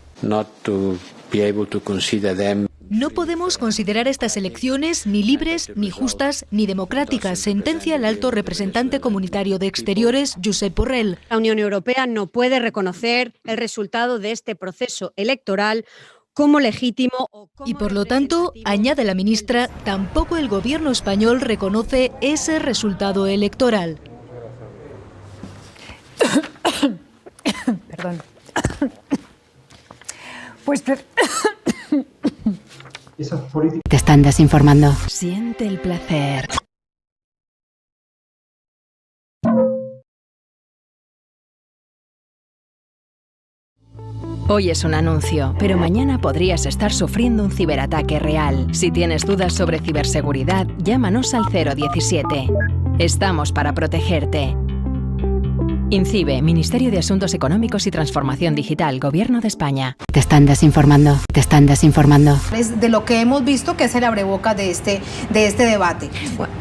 No podemos considerar estas elecciones ni libres, ni justas, ni democráticas, sentencia el alto representante comunitario de Exteriores, Josep Borrell. La Unión Europea no puede reconocer el resultado de este proceso electoral como legítimo. Y por lo tanto, añade la ministra, tampoco el gobierno español reconoce ese resultado electoral. Perdón. Pues... Te están desinformando. Siente el placer. Hoy es un anuncio, pero mañana podrías estar sufriendo un ciberataque real. Si tienes dudas sobre ciberseguridad, llámanos al 017. Estamos para protegerte. INCIBE, Ministerio de Asuntos Económicos y Transformación Digital, Gobierno de España. Te están desinformando. Te están desinformando. Es de lo que hemos visto que es el abrebocas de este debate.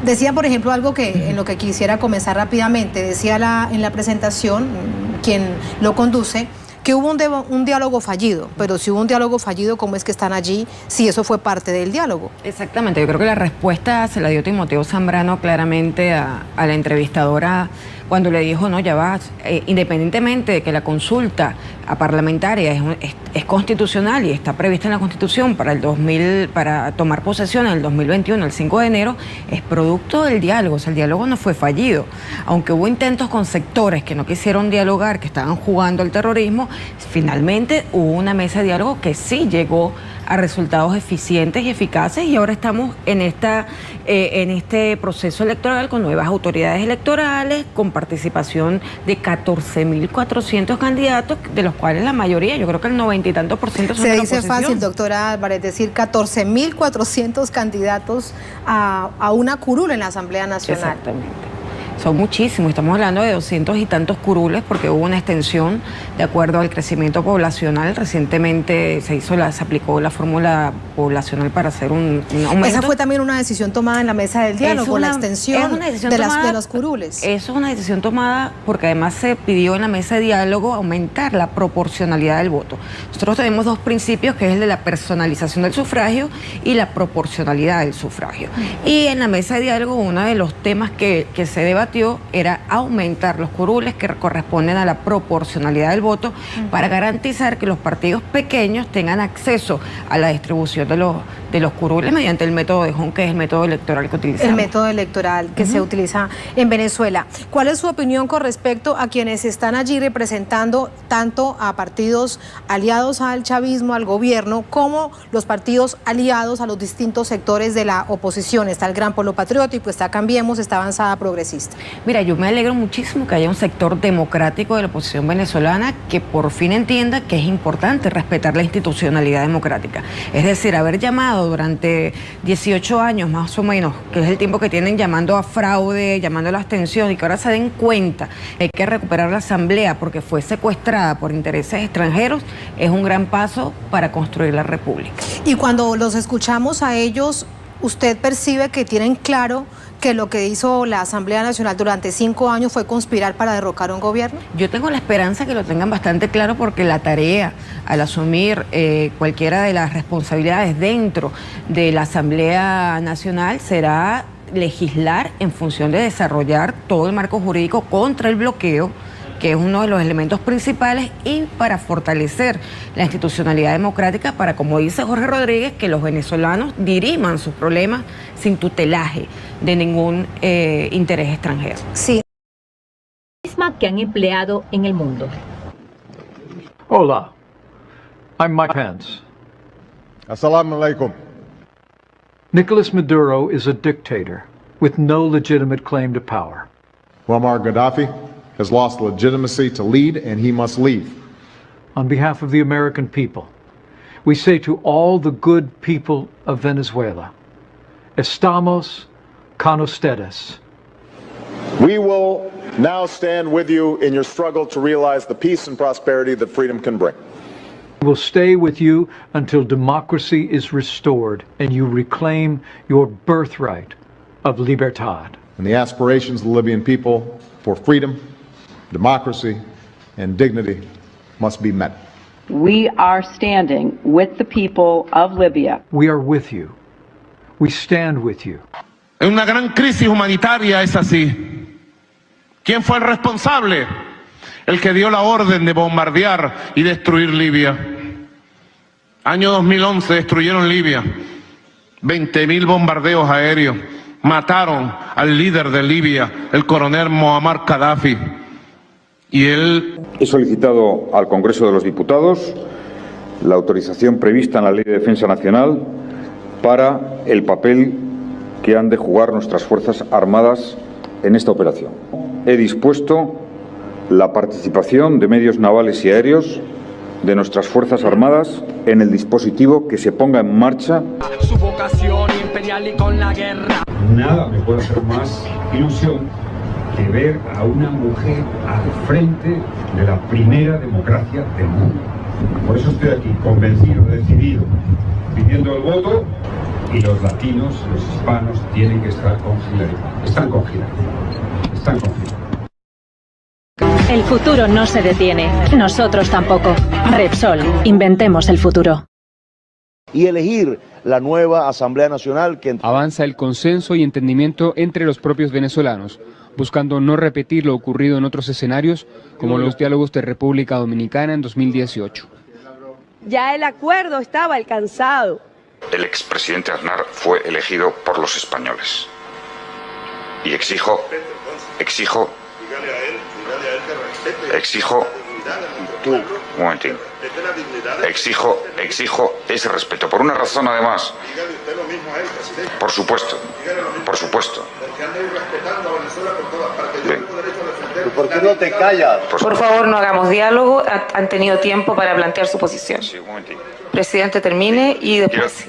Decía, por ejemplo, algo que en lo que quisiera comenzar rápidamente. Decía en la presentación, quien lo conduce, que hubo un diálogo fallido, pero si hubo un diálogo fallido, ¿cómo es que están allí si eso fue parte del diálogo? Exactamente, yo creo que la respuesta se la dio Timoteo Zambrano claramente a la entrevistadora cuando le dijo, no, ya va, independientemente de que la consulta a parlamentaria es constitucional y está prevista en la Constitución para tomar posesión en el 2021, el 5 de enero, es producto del diálogo, o sea, el diálogo no fue fallido. Aunque hubo intentos con sectores que no quisieron dialogar, que estaban jugando al terrorismo, finalmente hubo una mesa de diálogo que sí llegó a resultados eficientes y eficaces, y ahora estamos en este proceso electoral con nuevas autoridades electorales, con participación de 14.400 candidatos, de los cuales la mayoría, yo creo que el 90 y tantos % son de la oposición. Se dice fácil, doctora Álvarez, decir 14.400 candidatos a una curul en la Asamblea Nacional. Exactamente. Son muchísimos, estamos hablando de 200 y tantos curules porque hubo una extensión de acuerdo al crecimiento poblacional. Recientemente se aplicó la fórmula poblacional para hacer un aumento. Esa fue también una decisión tomada en la mesa del diálogo, la extensión de los curules. Eso es una decisión tomada porque además se pidió en la mesa de diálogo aumentar la proporcionalidad del voto. Nosotros tenemos dos principios, que es el de la personalización del sufragio y la proporcionalidad del sufragio. Y en la mesa de diálogo uno de los temas que se debatió era aumentar los curules que corresponden a la proporcionalidad del voto para garantizar que los partidos pequeños tengan acceso a la distribución de los curules mediante el método de Hong, que es el método electoral que utilizamos. El método electoral que se utiliza en Venezuela. ¿Cuál es su opinión con respecto a quienes están allí representando tanto a partidos aliados al chavismo, al gobierno, como los partidos aliados a los distintos sectores de la oposición? Está el Gran Polo Patriótico, está Cambiemos, está Avanzada Progresista. Mira, yo me alegro muchísimo que haya un sector democrático de la oposición venezolana que por fin entienda que es importante respetar la institucionalidad democrática. Es decir, haber llamado durante 18 años más o menos, que es el tiempo que tienen llamando a fraude, llamando a la abstención, y que ahora se den cuenta que hay que recuperar la Asamblea porque fue secuestrada por intereses extranjeros, es un gran paso para construir la República. Y cuando los escuchamos a ellos, ¿usted percibe que tienen claro que lo que hizo la Asamblea Nacional durante 5 años fue conspirar para derrocar un gobierno? Yo tengo la esperanza que lo tengan bastante claro, porque la tarea al asumir cualquiera de las responsabilidades dentro de la Asamblea Nacional será legislar en función de desarrollar todo el marco jurídico contra el bloqueo, que es uno de los elementos principales, y para fortalecer la institucionalidad democrática, para, como dice Jorge Rodríguez, que los venezolanos diriman sus problemas sin tutelaje de ningún interés extranjero. Sí. Que han empleado en el mundo. Hola, I'm Mike Pence. Assalamu alaikum. Nicolas Maduro is a dictator with no legitimate claim to power. Muammar Gaddafi has lost legitimacy to lead, and he must leave. On behalf of the American people, we say to all the good people of Venezuela, estamos con ustedes. We will now stand with you in your struggle to realize the peace and prosperity that freedom can bring. We will stay with you until democracy is restored and you reclaim your birthright of libertad. And the aspirations of the Libyan people for freedom, democracy, and dignity must be met. We are standing with the people of Libya. We are with you. We stand with you. En una gran crisis humanitaria es así. ¿Quién fue el responsable? El que dio la orden de bombardear y destruir Libia. Año 2011 destruyeron Libia. 20.000 bombardeos aéreos. Mataron al líder de Libia, el coronel Muammar Gaddafi. Y él... He solicitado al Congreso de los Diputados la autorización prevista en la Ley de Defensa Nacional para el papel que han de jugar nuestras Fuerzas Armadas en esta operación. He dispuesto la participación de medios navales y aéreos de nuestras Fuerzas Armadas en el dispositivo que se ponga en marcha. Su vocación imperial y con la guerra. Nada me puede hacer más ilusión que ver a una mujer al frente de la primera democracia del mundo. Por eso estoy aquí, convencido, decidido, pidiendo el voto, y los latinos, los hispanos, tienen que estar con Hillary. Están con Hillary. Están con Hillary. El futuro no se detiene, nosotros tampoco. Repsol, inventemos el futuro. Y elegir la nueva Asamblea Nacional que... Avanza el consenso y entendimiento entre los propios venezolanos, buscando no repetir lo ocurrido en otros escenarios, como los diálogos de República Dominicana en 2018. Ya el acuerdo estaba alcanzado. El expresidente Aznar fue elegido por los españoles. Y exijo un momentín. Exijo ese respeto. Por una razón, además. Por supuesto. Bien. ¿Por qué no te callas? Por favor, no hagamos diálogo. Han tenido tiempo para plantear su posición. Sí, un momentín. Presidente, termine y después...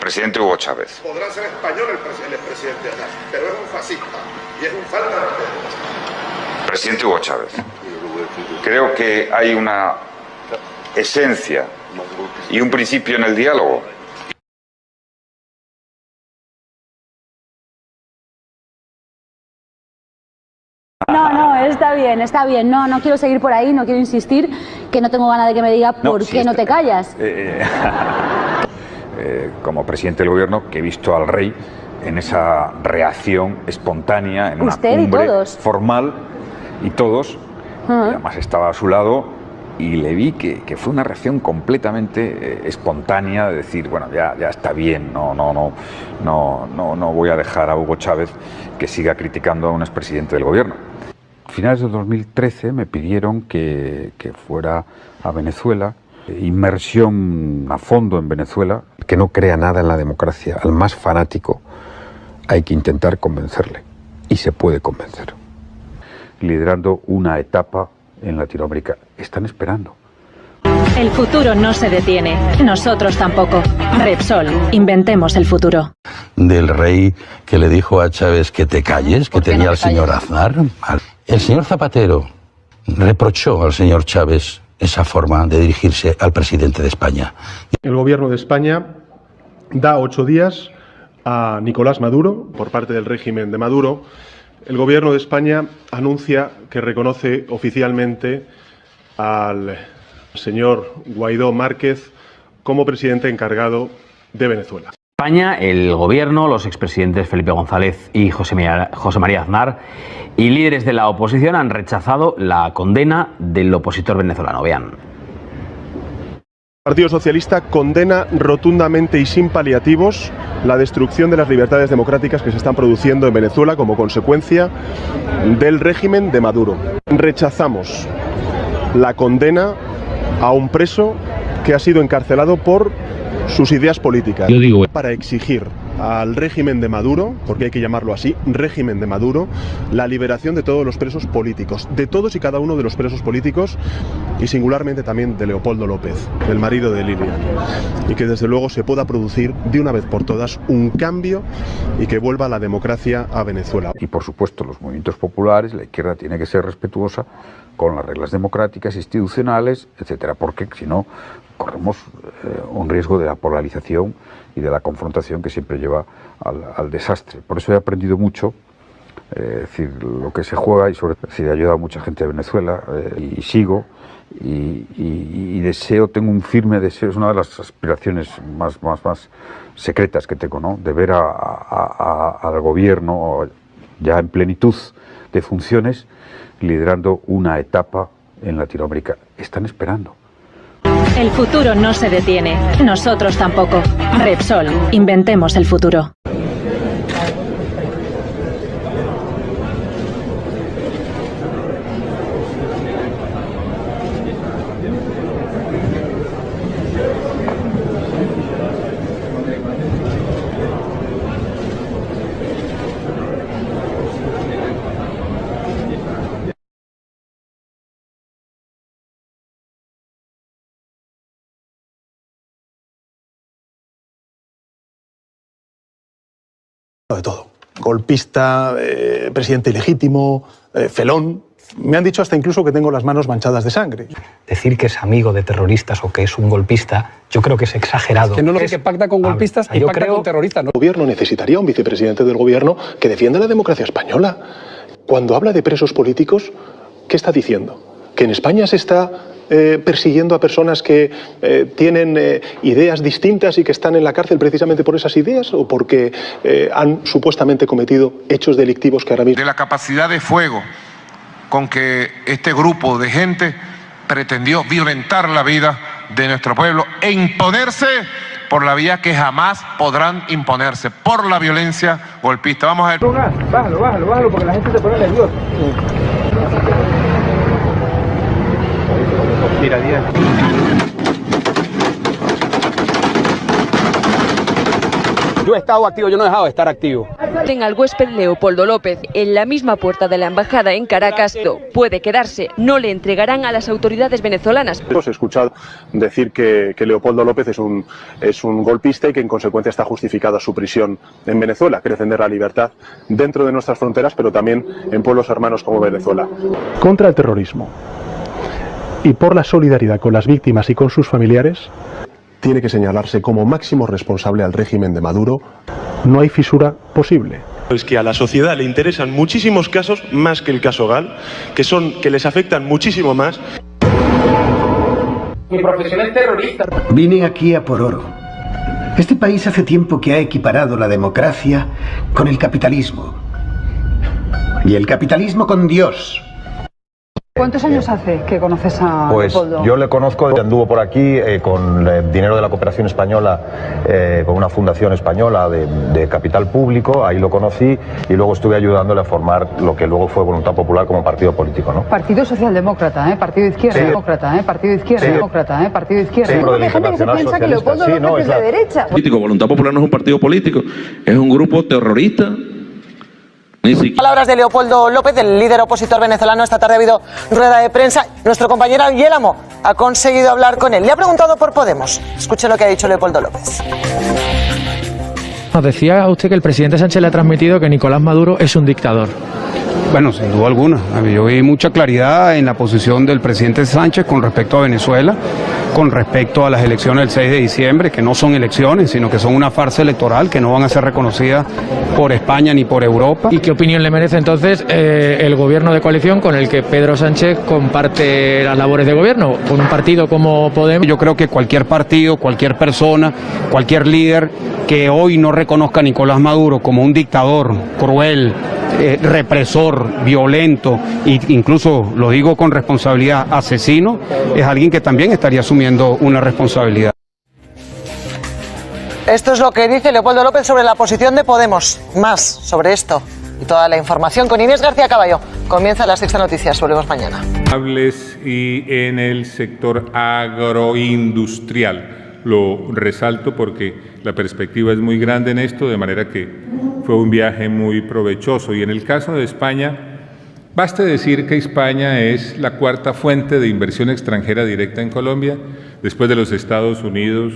Presidente Hugo Chávez. Podrá ser español el expresidente Aznar, pero es un fascista y es un falta de respeto. Presidente Hugo Chávez. Creo que hay una esencia y un principio en el diálogo. No, está bien. No quiero seguir por ahí, no quiero insistir, que no tengo ganas de que me diga por qué no te callas. Como presidente del gobierno, que he visto al rey en esa reacción espontánea, en una cumbre formal, y todos, y además estaba a su lado, y le vi que fue una reacción completamente espontánea, de decir, bueno, ya está bien, no voy a dejar a Hugo Chávez que siga criticando a un expresidente del gobierno. A finales de 2013 me pidieron que fuera a Venezuela, inmersión a fondo en Venezuela. Que no crea nada en la democracia, al más fanático hay que intentar convencerle, y se puede convencer. Liderando una etapa en Latinoamérica. Están esperando. El futuro no se detiene, nosotros tampoco. Repsol, inventemos el futuro. Del rey que le dijo a Chávez que te calles, que tenía al señor Aznar. El señor Zapatero reprochó al señor Chávez esa forma de dirigirse al presidente de España. El gobierno de España da 8 días a Nicolás Maduro, por parte del régimen de Maduro. El gobierno de España anuncia que reconoce oficialmente al señor Guaidó Márquez como presidente encargado de Venezuela. España, el gobierno, los expresidentes Felipe González y José María Aznar y líderes de la oposición han rechazado la condena del opositor venezolano. Vean. El Partido Socialista condena rotundamente y sin paliativos la destrucción de las libertades democráticas que se están produciendo en Venezuela como consecuencia del régimen de Maduro. Rechazamos la condena a un preso que ha sido encarcelado por sus ideas políticas. Yo digo, para exigir al régimen de Maduro, porque hay que llamarlo así, régimen de Maduro, la liberación de todos los presos políticos, de todos y cada uno de los presos políticos y singularmente también de Leopoldo López, el marido de Lilian, y que desde luego se pueda producir de una vez por todas un cambio y que vuelva la democracia a Venezuela. Y por supuesto los movimientos populares, la izquierda tiene que ser respetuosa con las reglas democráticas, institucionales, etcétera, porque si no corremos un riesgo de la polarización y de la confrontación que siempre lleva al desastre. Por eso he aprendido mucho, es decir, lo que se juega y sobre todo he ayudado a mucha gente de Venezuela y sigo y deseo, tengo un firme deseo, es una de las aspiraciones más secretas que tengo, ¿no? De ver al gobierno ya en plenitud de funciones liderando una etapa en Latinoamérica. Están esperando. El futuro no se detiene. Nosotros tampoco. Repsol, inventemos el futuro. De todo. Golpista, presidente ilegítimo, felón. Me han dicho hasta incluso que tengo las manos manchadas de sangre. Decir que es amigo de terroristas o que es un golpista, yo creo que es exagerado. Es que no lo que pacta con golpistas y pacta con terroristas, ¿no? El gobierno necesitaría un vicepresidente del gobierno que defienda la democracia española. Cuando habla de presos políticos, ¿qué está diciendo? ¿Que en España se está persiguiendo a personas que tienen ideas distintas y que están en la cárcel precisamente por esas ideas o porque han supuestamente cometido hechos delictivos que ahora mismo... De la capacidad de fuego con que este grupo de gente pretendió violentar la vida de nuestro pueblo e imponerse por la vía que jamás podrán imponerse, por la violencia golpista. Vamos a ver... Bájalo, porque la gente se pone nerviosa. Mira, yo he estado activo, yo no he dejado de estar activo. Al huésped Leopoldo López en la misma puerta de la embajada en Caracas. Puede quedarse, no le entregarán a las autoridades venezolanas. He escuchado decir que Leopoldo López es un golpista y que en consecuencia está justificada su prisión en Venezuela, que defender la libertad dentro de nuestras fronteras, pero también en pueblos hermanos como Venezuela. Contra el terrorismo y por la solidaridad con las víctimas y con sus familiares, tiene que señalarse como máximo responsable al régimen de Maduro. No hay fisura posible. Es que a la sociedad le interesan muchísimos casos más que el caso Gal, que les afectan muchísimo más. Mi profesión es terrorista. Vine aquí a por oro. Este país hace tiempo que ha equiparado la democracia con el capitalismo. Y el capitalismo con Dios. ¿Cuántos años hace que conoces a Leopoldo? Yo le conozco, anduvo por aquí con dinero de la cooperación española, con una fundación española de capital público, ahí lo conocí y luego estuve ayudándole a formar lo que luego fue Voluntad Popular como partido político, ¿no? Partido Socialdemócrata, partido izquierda, demócrata, partido izquierda, demócrata, partido izquierda. Sí, Hay gente que se piensa que Leopoldo López es de derecha. Voluntad Popular no es un partido político, es un grupo terrorista. Palabras de Leopoldo López, el líder opositor venezolano. Esta tarde ha habido rueda de prensa. Nuestro compañero Yélamo ha conseguido hablar con él. Le ha preguntado por Podemos. Escuche lo que ha dicho Leopoldo López. Nos decía usted que el presidente Sánchez le ha transmitido que Nicolás Maduro es un dictador. Bueno, sin duda alguna. Yo vi mucha claridad en la posición del presidente Sánchez con respecto a Venezuela, con respecto a las elecciones del 6 de diciembre, que no son elecciones, sino que son una farsa electoral, que no van a ser reconocidas por España ni por Europa. ¿Y qué opinión le merece entonces el gobierno de coalición con el que Pedro Sánchez comparte las labores de gobierno, con un partido como Podemos? Yo creo que cualquier partido, cualquier persona, cualquier líder que hoy no reconozca a Nicolás Maduro como un dictador cruel, represor, violento e incluso, lo digo con responsabilidad, asesino, es alguien que también estaría asumiendo una responsabilidad. Esto es lo que dice Leopoldo López sobre la posición de Podemos. Más sobre esto y toda la información con Inés García Caballo. Comienza La Sexta Noticias. Volvemos mañana. Y en el sector agroindustrial. lo resalto porque la perspectiva es muy grande en esto, de manera que fue un viaje muy provechoso. Y en el caso de España, baste decir que España es la cuarta fuente de inversión extranjera directa en Colombia, después de los Estados Unidos,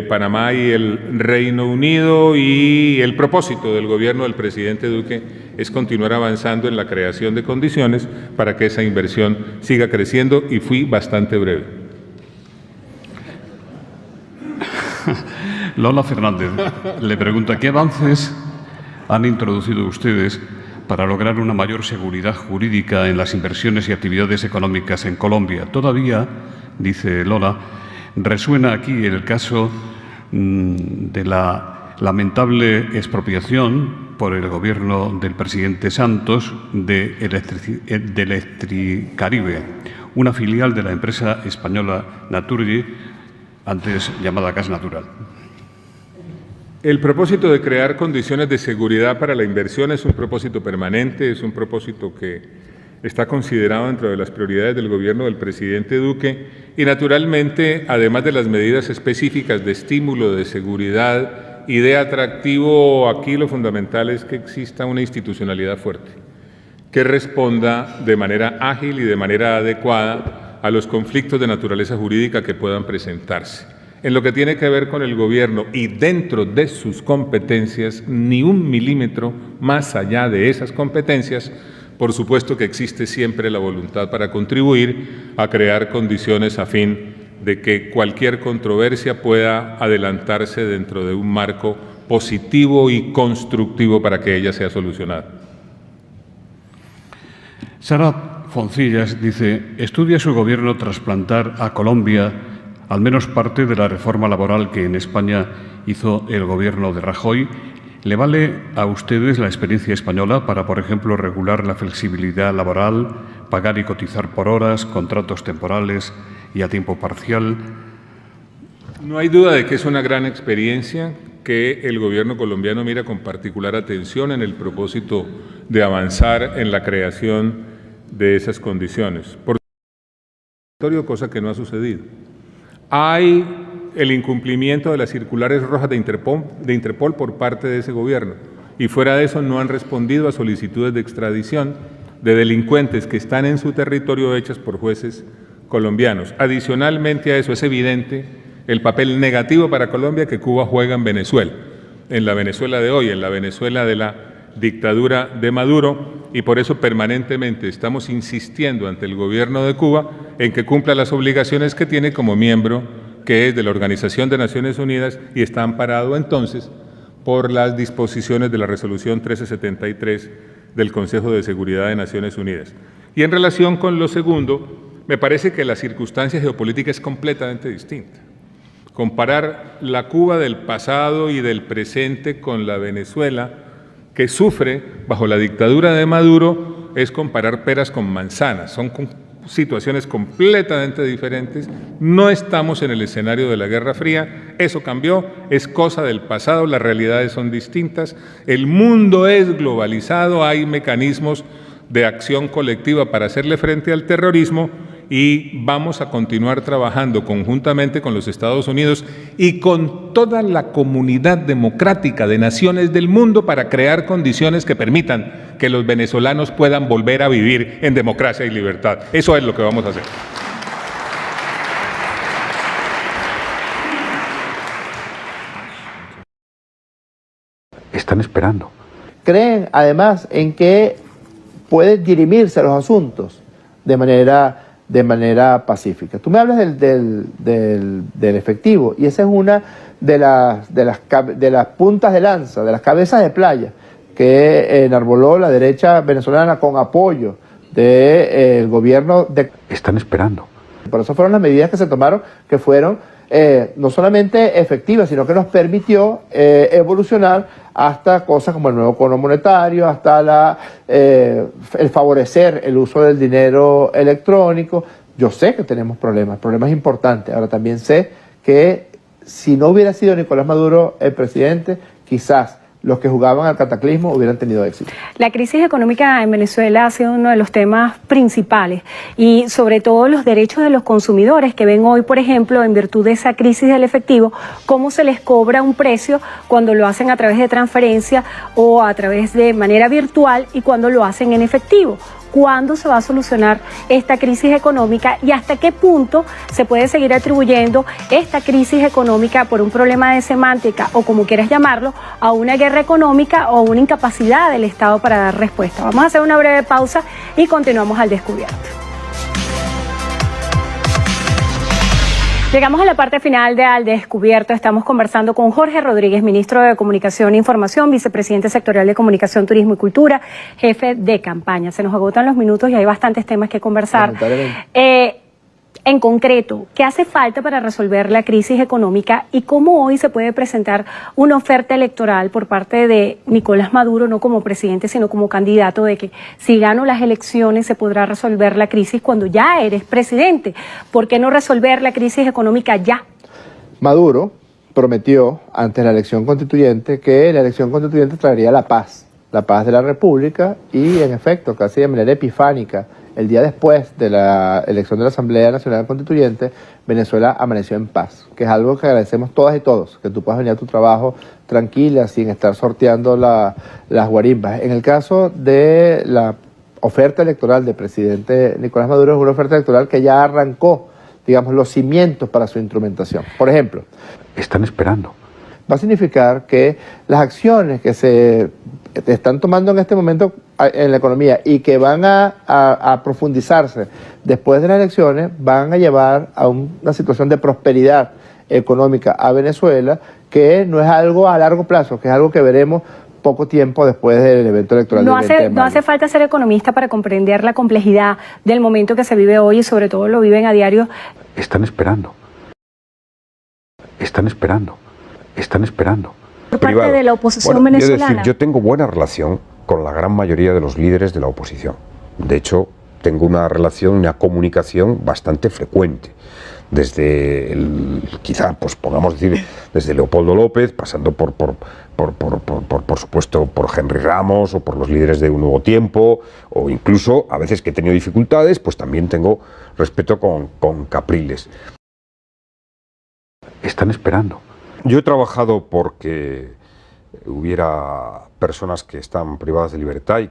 Panamá y el Reino Unido, y el propósito del gobierno del presidente Duque es continuar avanzando en la creación de condiciones para que esa inversión siga creciendo, y fui bastante breve. Lola Fernández le pregunta: ¿qué avances han introducido ustedes para lograr una mayor seguridad jurídica en las inversiones y actividades económicas en Colombia? Todavía, dice Lola, resuena aquí el caso de la lamentable expropiación por el gobierno del presidente Santos de Electricaribe, una filial de la empresa española Naturgy, antes llamada Gas Natural. El propósito de crear condiciones de seguridad para la inversión es un propósito permanente, es un propósito que está considerado dentro de las prioridades del gobierno del presidente Duque, y naturalmente, además de las medidas específicas de estímulo, de seguridad y de atractivo, aquí lo fundamental es que exista una institucionalidad fuerte, que responda de manera ágil y de manera adecuada a los conflictos de naturaleza jurídica que puedan presentarse. En lo que tiene que ver con el gobierno y dentro de sus competencias, ni un milímetro más allá de esas competencias, por supuesto que existe siempre la voluntad para contribuir a crear condiciones a fin de que cualquier controversia pueda adelantarse dentro de un marco positivo y constructivo para que ella sea solucionada. Sara Foncillas dice: ¿estudia su gobierno trasplantar a Colombia al menos parte de la reforma laboral que en España hizo el gobierno de Rajoy? ¿Le vale a ustedes la experiencia española para, por ejemplo, regular la flexibilidad laboral, pagar y cotizar por horas, contratos temporales y a tiempo parcial? No hay duda de que es una gran experiencia que el gobierno colombiano mira con particular atención en el propósito de avanzar en la creación de esas condiciones. Por cosa que no ha sucedido. Hay el incumplimiento de las circulares rojas de Interpol por parte de ese gobierno, y fuera de eso no han respondido a solicitudes de extradición de delincuentes que están en su territorio hechas por jueces colombianos. Adicionalmente a eso, es evidente el papel negativo para Colombia que Cuba juega en Venezuela, en la Venezuela de hoy, en la Venezuela de la dictadura de Maduro, y por eso permanentemente estamos insistiendo ante el gobierno de Cuba en que cumpla las obligaciones que tiene como miembro, que es de la Organización de Naciones Unidas, y está amparado entonces por las disposiciones de la Resolución 1373 del Consejo de Seguridad de Naciones Unidas. Y en relación con lo segundo, me parece que la circunstancia geopolítica es completamente distinta. Comparar la Cuba del pasado y del presente con la Venezuela que sufre bajo la dictadura de Maduro es comparar peras con manzanas, son situaciones completamente diferentes. No estamos en el escenario de la Guerra Fría, eso cambió, es cosa del pasado, las realidades son distintas, el mundo es globalizado, hay mecanismos de acción colectiva para hacerle frente al terrorismo, y vamos a continuar trabajando conjuntamente con los Estados Unidos y con toda la comunidad democrática de naciones del mundo para crear condiciones que permitan que los venezolanos puedan volver a vivir en democracia y libertad. Eso es lo que vamos a hacer. Están esperando. Creen, además, en que pueden dirimirse los asuntos de manera pacífica. Tú me hablas del efectivo, y esa es una de las puntas de lanza, de las cabezas de playa que enarboló la derecha venezolana con apoyo del gobierno de... Están esperando. Por eso fueron las medidas que se tomaron, que fueron no solamente efectivas, sino que nos permitió evolucionar hasta cosas como el nuevo cono monetario, hasta el favorecer el uso del dinero electrónico. Yo sé que tenemos problemas importantes. Ahora también sé que si no hubiera sido Nicolás Maduro el presidente, quizás los que jugaban al cataclismo hubieran tenido éxito. La crisis económica en Venezuela ha sido uno de los temas principales y sobre todo los derechos de los consumidores que ven hoy, por ejemplo, en virtud de esa crisis del efectivo, cómo se les cobra un precio cuando lo hacen a través de transferencia o a través de manera virtual y cuando lo hacen en efectivo. ¿Cuándo se va a solucionar esta crisis económica y hasta qué punto se puede seguir atribuyendo esta crisis económica por un problema de semántica o como quieras llamarlo, a una guerra económica o una incapacidad del Estado para dar respuesta? Vamos a hacer una breve pausa y continuamos al descubierto. Llegamos a la parte final de Al Descubierto. Estamos conversando con Jorge Rodríguez, ministro de Comunicación e Información, vicepresidente sectorial de Comunicación, Turismo y Cultura, jefe de campaña. Se nos agotan los minutos y hay bastantes temas que conversar. En concreto, ¿qué hace falta para resolver la crisis económica y cómo hoy se puede presentar una oferta electoral por parte de Nicolás Maduro, no como presidente, sino como candidato, de que si gano las elecciones se podrá resolver la crisis cuando ya eres presidente? ¿Por qué no resolver la crisis económica ya? Maduro prometió antes de la elección constituyente que la elección constituyente traería la paz de la República y, en efecto, casi de manera epifánica, el día después de la elección de la Asamblea Nacional Constituyente, Venezuela amaneció en paz, que es algo que agradecemos todas y todos, que tú puedas venir a tu trabajo tranquila, sin estar sorteando las guarimbas. En el caso de la oferta electoral del presidente Nicolás Maduro, es una oferta electoral que ya arrancó, digamos, los cimientos para su instrumentación. Por ejemplo, están esperando. Va a significar que las acciones que se están tomando en este momento en la economía y que van a profundizarse después de las elecciones van a llevar a una situación de prosperidad económica a Venezuela, que no es algo a largo plazo, que es algo que veremos poco tiempo después del evento electoral. No hace falta ser economista para comprender la complejidad del momento que se vive hoy y sobre todo lo viven a diario. Están esperando. Están esperando. Están esperando. Por parte de la oposición venezolana. Yo tengo buena relación con la gran mayoría de los líderes de la oposición. De hecho, tengo una relación, una comunicación bastante frecuente. Desde quizá, pues pongamos decir, desde Leopoldo López, pasando por supuesto, por Henry Ramos o por los líderes de Un Nuevo Tiempo, o incluso, a veces que he tenido dificultades, pues también tengo respeto con Capriles. Están esperando. Yo he trabajado porque hubiera personas que están privadas de libertad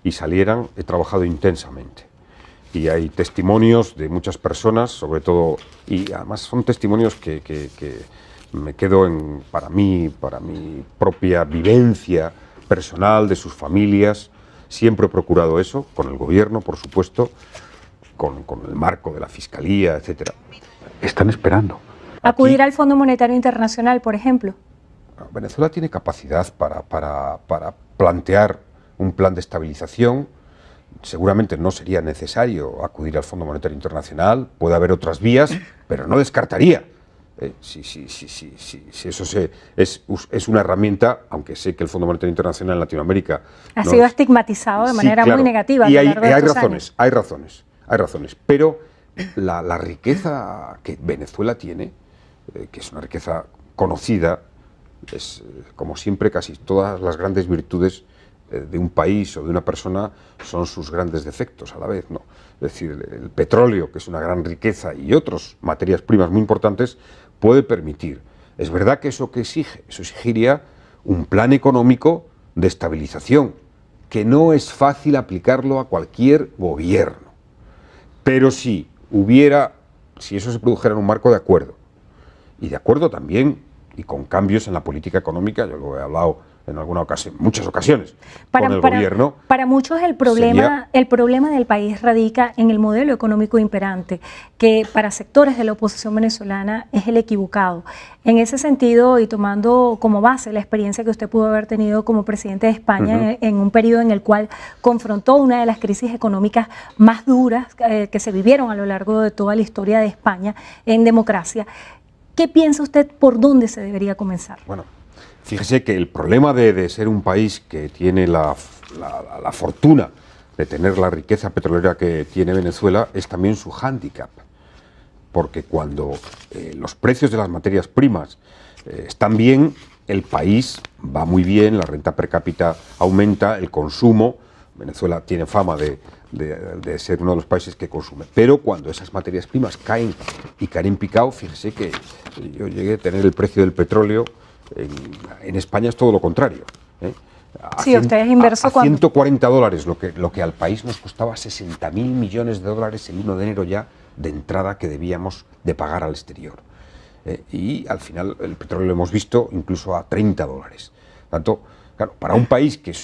y salieran. He trabajado intensamente. Y hay testimonios de muchas personas, sobre todo, y además son testimonios que me quedo para mi propia vivencia personal, de sus familias. Siempre he procurado eso, con el gobierno, por supuesto, con el marco de la Fiscalía, etcétera. Están esperando. Acudir al Fondo Monetario Internacional, por ejemplo. Venezuela tiene capacidad para plantear un plan de estabilización. Seguramente no sería necesario acudir al Fondo Monetario Internacional, puede haber otras vías, pero no descartaría. Si eso es una herramienta, aunque sé que el Fondo Monetario Internacional en Latinoamérica ha sido estigmatizado de manera muy negativa. Y hay razones, pero la riqueza que Venezuela tiene, que es una riqueza conocida, es, como siempre, casi todas las grandes virtudes de un país o de una persona son sus grandes defectos a la vez, ¿no? Es decir, el petróleo, que es una gran riqueza, y otras materias primas muy importantes, puede permitir. Es verdad que eso exigiría un plan económico de estabilización, que no es fácil aplicarlo a cualquier gobierno. Pero si eso se produjera en un marco de acuerdo, y de acuerdo también, y con cambios en la política económica, yo lo he hablado en alguna ocasión, muchas ocasiones, con el gobierno. Para muchos el problema del país radica en el modelo económico imperante, que para sectores de la oposición venezolana es el equivocado. En ese sentido, y tomando como base la experiencia que usted pudo haber tenido como presidente de España en un periodo en el cual confrontó una de las crisis económicas más duras que se vivieron a lo largo de toda la historia de España en democracia, ¿qué piensa usted por dónde se debería comenzar? Bueno, fíjese que el problema de ser un país que tiene la fortuna de tener la riqueza petrolera que tiene Venezuela es también su hándicap, porque cuando los precios de las materias primas están bien, el país va muy bien, la renta per cápita aumenta, el consumo. Venezuela tiene fama de ser uno de los países que consume. Pero cuando esas materias primas caen y caen en picado, fíjese que yo llegué a tener el precio del petróleo. En España es todo lo contrario. Sí, usted es inverso a $140, lo que al país nos costaba 60.000 millones de dólares el 1 de enero ya de entrada que debíamos de pagar al exterior. Y al final el petróleo lo hemos visto incluso a $30. Tanto, claro, para un país que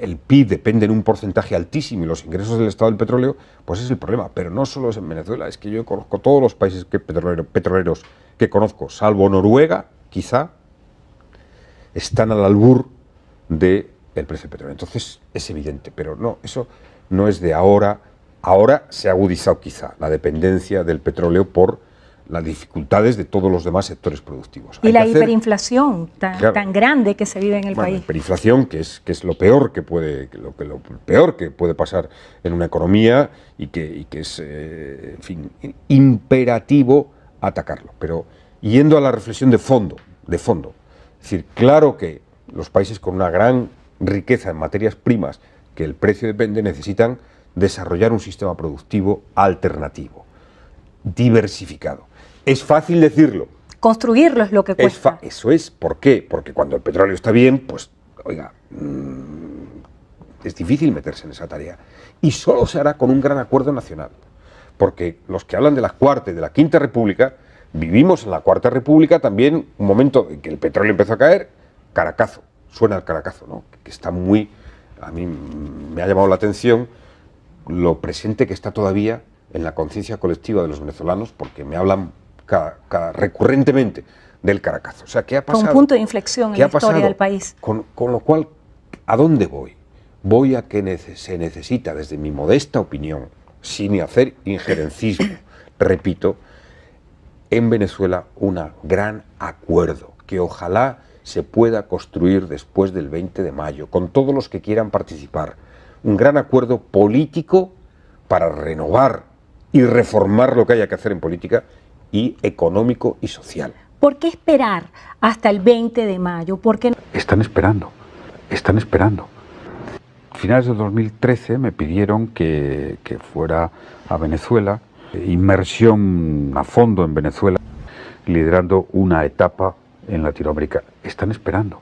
el PIB depende en un porcentaje altísimo y los ingresos del Estado del petróleo, pues es el problema. Pero no solo es en Venezuela, es que yo conozco todos los países petroleros que conozco, salvo Noruega, quizá, están al albur del precio del petróleo. Entonces es evidente, pero no, eso no es de ahora. Ahora se ha agudizado quizá la dependencia del petróleo por las dificultades de todos los demás sectores productivos. Y la hiperinflación tan grande que se vive en el país. Hiperinflación, que es lo peor que puede pasar en una economía y que es, en fin, imperativo atacarlo. Pero yendo a la reflexión de fondo, es decir, claro que los países con una gran riqueza en materias primas, que el precio depende, necesitan desarrollar un sistema productivo alternativo, diversificado. Es fácil decirlo. Construirlo es lo que cuesta. Eso es. ¿Por qué? Porque cuando el petróleo está bien, pues, oiga, es difícil meterse en esa tarea. Y solo se hará con un gran acuerdo nacional. Porque los que hablan de la Cuarta y de la Quinta República, vivimos en la Cuarta República también un momento en que el petróleo empezó a caer, Caracazo, suena el Caracazo, ¿no? Que está muy... A mí me ha llamado la atención lo presente que está todavía en la conciencia colectiva de los venezolanos, porque me hablan recurrentemente del Caracazo. O sea, ¿qué ha pasado? Con un punto de inflexión en la historia del país. Con lo cual, ¿a dónde voy? Voy a que se necesita, desde mi modesta opinión, sin hacer injerencismo, repito, en Venezuela un gran acuerdo, que ojalá se pueda construir después del 20 de mayo, con todos los que quieran participar. Un gran acuerdo político para renovar y reformar lo que haya que hacer en política, y económico y social. ¿Por qué esperar hasta el 20 de mayo? ¿Por qué no? Están esperando. A finales de 2013 me pidieron que fuera a Venezuela, inmersión a fondo en Venezuela, liderando una etapa en Latinoamérica. Están esperando.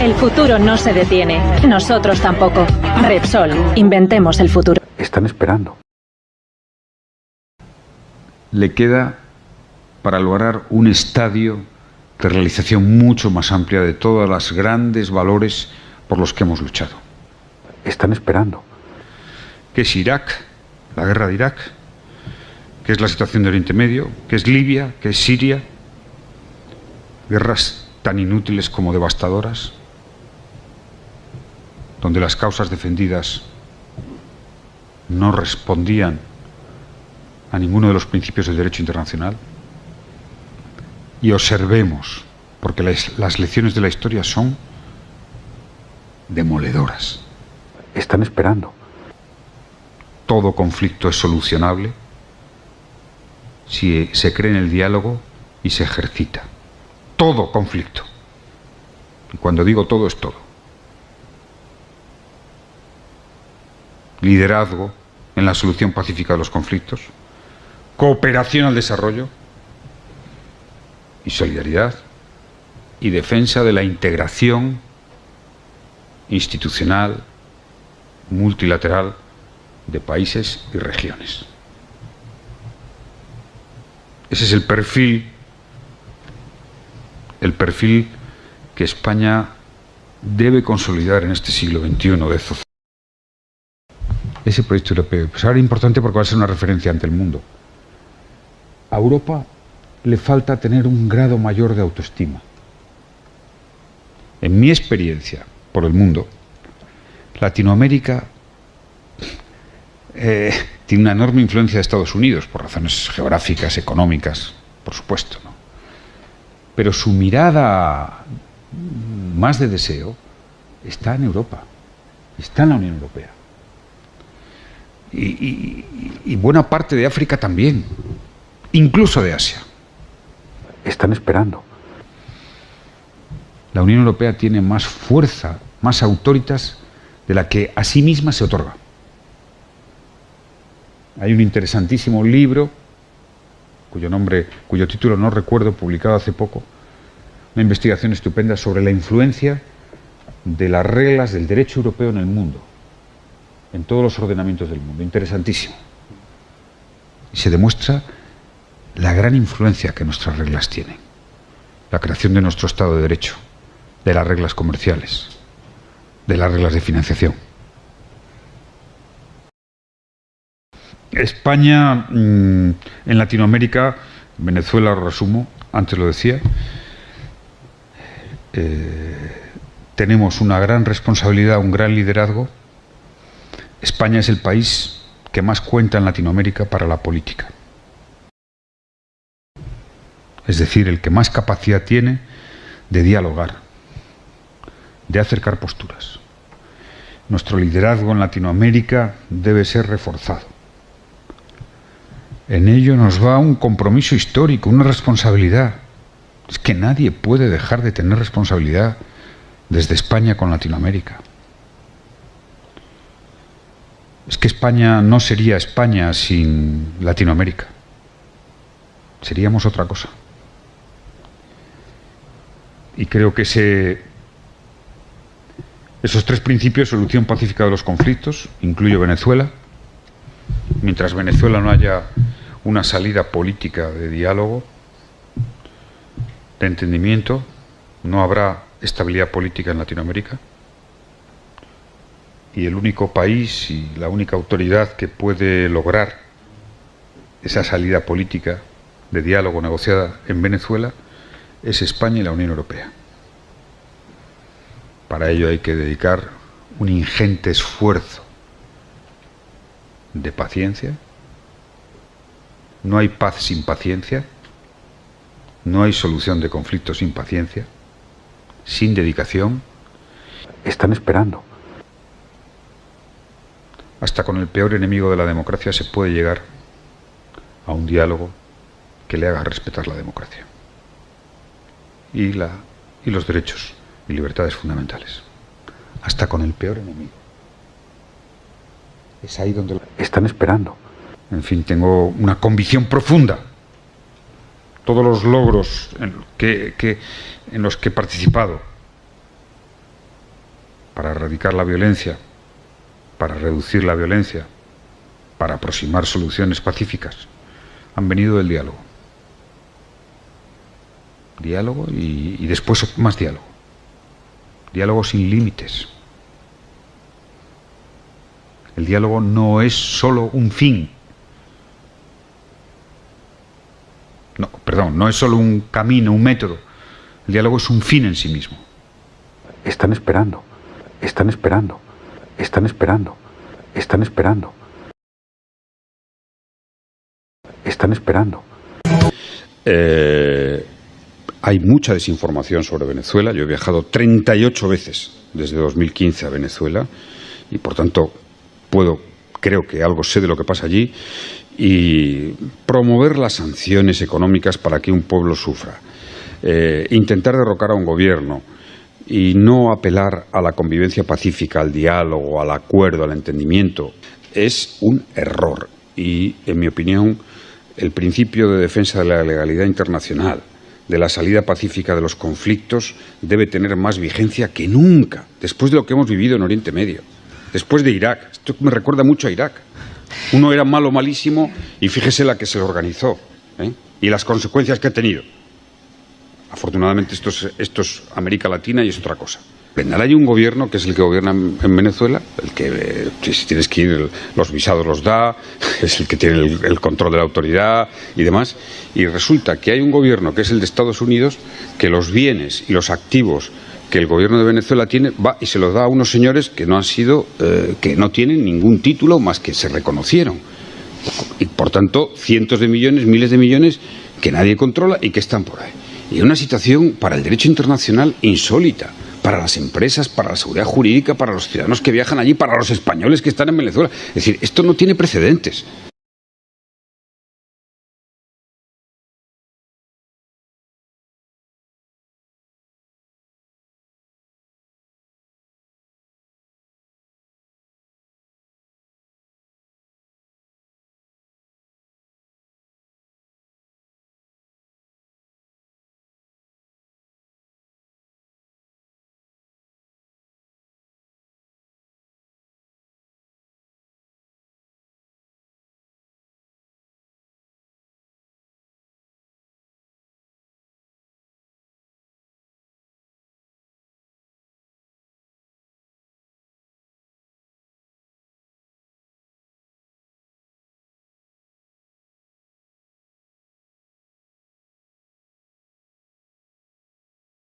El futuro no se detiene. Nosotros tampoco. Repsol, inventemos el futuro. Están esperando. Le queda para lograr un estadio de realización mucho más amplia de todos los grandes valores por los que hemos luchado. Están esperando. ¿Qué es Irak? La guerra de Irak. ¿Qué es la situación de Oriente Medio? ¿Qué es Libia? ¿Qué es Siria? Guerras tan inútiles como devastadoras, donde las causas defendidas no respondían a ninguno de los principios del derecho internacional. Y observemos, porque las lecciones de la historia son demoledoras. Están esperando. Todo conflicto es solucionable si se cree en el diálogo y se ejercita. Todo conflicto. Y cuando digo todo, es todo. Liderazgo en la solución pacífica de los conflictos, cooperación al desarrollo y solidaridad y defensa de la integración institucional, multilateral de países y regiones. Ese es el perfil que España debe consolidar en este siglo XXI de sociedad. Ese proyecto europeo pues ahora es importante porque va a ser una referencia ante el mundo. A Europa le falta tener un grado mayor de autoestima. En mi experiencia por el mundo, Latinoamérica tiene una enorme influencia de Estados Unidos por razones geográficas, económicas, por supuesto, ¿no? Pero su mirada más de deseo está en Europa, está en la Unión Europea. Y buena parte de África también, incluso de Asia. Están esperando. la Unión Europea tiene más fuerza, más autoritas de la que a sí misma se otorga. Hay un interesantísimo libro, cuyo título no recuerdo, publicado hace poco, una investigación estupenda sobre la influencia de las reglas del derecho europeo en el mundo, en todos los ordenamientos del mundo. Interesantísimo. Y se demuestra la gran influencia que nuestras reglas tienen. La creación de nuestro Estado de Derecho, de las reglas comerciales, de las reglas de financiación. España, en Latinoamérica, Venezuela, lo resumo, antes lo decía, tenemos una gran responsabilidad, un gran liderazgo. España es el país que más cuenta en Latinoamérica para la política. Es decir, el que más capacidad tiene de dialogar, de acercar posturas. Nuestro liderazgo en Latinoamérica debe ser reforzado. En ello nos va un compromiso histórico, una responsabilidad. Es que nadie puede dejar de tener responsabilidad desde España con Latinoamérica. Es que España no sería España sin Latinoamérica. Seríamos otra cosa. Y creo que esos tres principios, solución pacífica de los conflictos, incluyo Venezuela. Mientras Venezuela no haya una salida política de diálogo, de entendimiento, no habrá estabilidad política en Latinoamérica. Y el único país y la única autoridad que puede lograr esa salida política de diálogo negociada en Venezuela es España y la Unión Europea. Para ello hay que dedicar un ingente esfuerzo de paciencia. No hay paz sin paciencia, no hay solución de conflictos sin paciencia, sin dedicación. Están esperando. Hasta con el peor enemigo de la democracia se puede llegar a un diálogo que le haga respetar la democracia y los derechos y libertades fundamentales. Hasta con el peor enemigo. Es ahí donde están esperando. En fin, tengo una convicción profunda. Todos los logros en los que he participado para erradicar la violencia, para reducir la violencia, para aproximar soluciones pacíficas, han venido del diálogo. Diálogo y después más diálogo. Diálogo sin límites. El diálogo no es solo un fin. No es solo un camino, un método. El diálogo es un fin en sí mismo. Están esperando, están esperando, están esperando, están esperando. Están esperando. Hay mucha desinformación sobre Venezuela. Yo he viajado 38 veces desde 2015 a Venezuela y, por tanto, creo que algo sé de lo que pasa allí, y promover las sanciones económicas para que un pueblo sufra, intentar derrocar a un gobierno y no apelar a la convivencia pacífica, al diálogo, al acuerdo, al entendimiento, es un error. Y, en mi opinión, el principio de defensa de la legalidad internacional, de la salida pacífica de los conflictos, debe tener más vigencia que nunca, después de lo que hemos vivido en Oriente Medio. Después de Irak. Esto me recuerda mucho a Irak. Uno era malo, malísimo, y fíjese la que se lo organizó, y las consecuencias que ha tenido. Afortunadamente esto es América Latina y es otra cosa. Ahora hay un gobierno que es el que gobierna en Venezuela, el que, si tienes que ir, los visados los da, es el que tiene el control de la autoridad y demás. Y resulta que hay un gobierno que es el de Estados Unidos, que los bienes y los activos que el gobierno de Venezuela tiene, va y se los da a unos señores que que no tienen ningún título más que se reconocieron. Y por tanto, cientos de millones, miles de millones que nadie controla y que están por ahí. Y una situación para el derecho internacional insólita, para las empresas, para la seguridad jurídica, para los ciudadanos que viajan allí, para los españoles que están en Venezuela. Es decir, esto no tiene precedentes.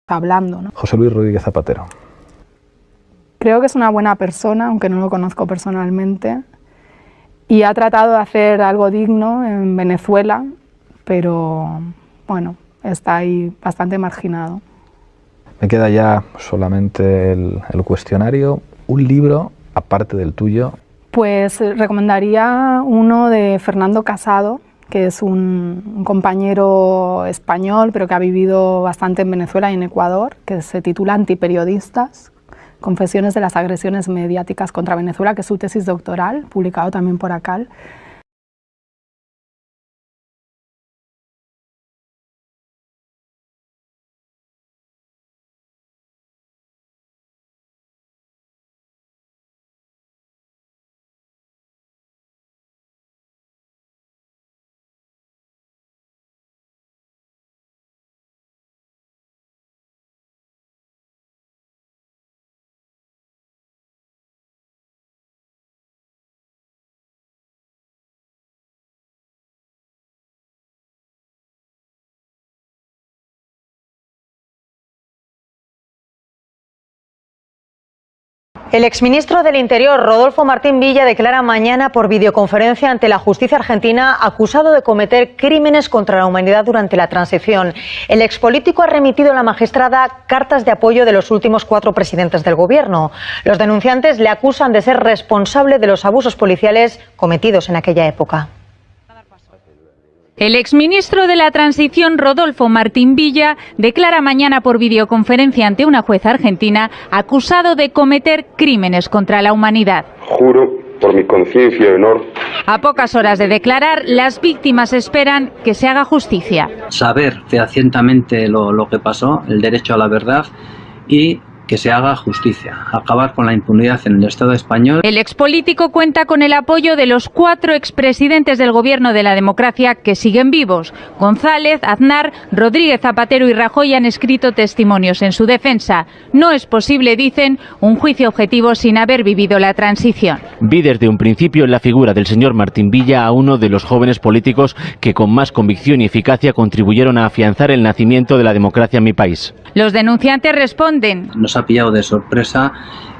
hablando, ¿no? José Luis Rodríguez Zapatero. Creo que es una buena persona, aunque no lo conozco personalmente, y ha tratado de hacer algo digno en Venezuela, pero bueno, está ahí bastante marginado. Me queda ya solamente el cuestionario. Un libro, aparte del tuyo. Pues recomendaría uno de Fernando Casado, que es un compañero español, pero que ha vivido bastante en Venezuela y en Ecuador, que se titula Antiperiodistas, Confesiones de las agresiones mediáticas contra Venezuela, que es su tesis doctoral, publicado también por ACAL. El exministro del Interior, Rodolfo Martín Villa, declara mañana por videoconferencia ante la justicia argentina acusado de cometer crímenes contra la humanidad durante la transición. El expolítico ha remitido a la magistrada cartas de apoyo de los últimos 4 presidentes del gobierno. Los denunciantes le acusan de ser responsable de los abusos policiales cometidos en aquella época. El exministro de la Transición, Rodolfo Martín Villa, declara mañana por videoconferencia ante una jueza argentina acusado de cometer crímenes contra la humanidad. Juro por mi conciencia y honor. A pocas horas de declarar, las víctimas esperan que se haga justicia. Saber fehacientemente lo que pasó, el derecho a la verdad y que se haga justicia, acabar con la impunidad en el Estado español. El expolítico cuenta con el apoyo de los 4 expresidentes del Gobierno de la Democracia que siguen vivos. González, Aznar, Rodríguez Zapatero y Rajoy han escrito testimonios en su defensa. No es posible, dicen, un juicio objetivo sin haber vivido la transición. Vi desde un principio en la figura del señor Martín Villa a uno de los jóvenes políticos que con más convicción y eficacia contribuyeron a afianzar el nacimiento de la democracia en mi país. Los denunciantes responden. Nos ha pillado de sorpresa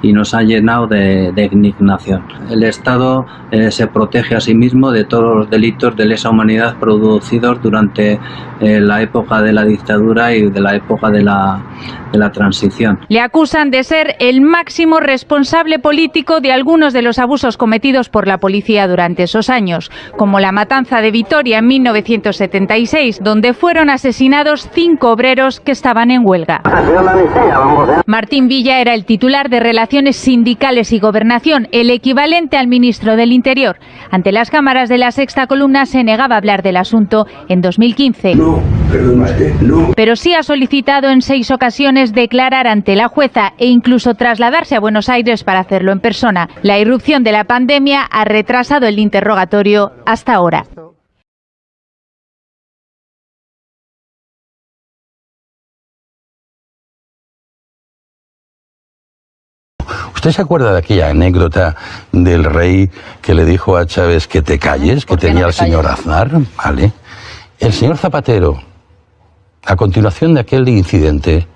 y nos ha llenado de indignación. El Estado se protege a sí mismo de todos los delitos de lesa humanidad producidos durante la época de la dictadura y de la época de la transición. Le acusan de ser el máximo responsable político de algunos de los abusos cometidos por la policía durante esos años, como la matanza de Vitoria en 1976, donde fueron asesinados 5 obreros que estaban en huelga. Martín Villa era el titular de Relaciones Sindicales y Gobernación, el equivalente al ministro del Interior. Ante las cámaras de La Sexta Columna se negaba a hablar del asunto en 2015. Pero sí ha solicitado en 6 ocasiones declarar ante la jueza e incluso trasladarse a Buenos Aires para hacerlo en persona. La irrupción de la pandemia ha retrasado el interrogatorio hasta ahora. ¿Usted se acuerda de aquella anécdota del rey que le dijo a Chávez que te calles, que tenía al señor Aznar? ¿Vale? El señor Zapatero, a continuación de aquel incidente,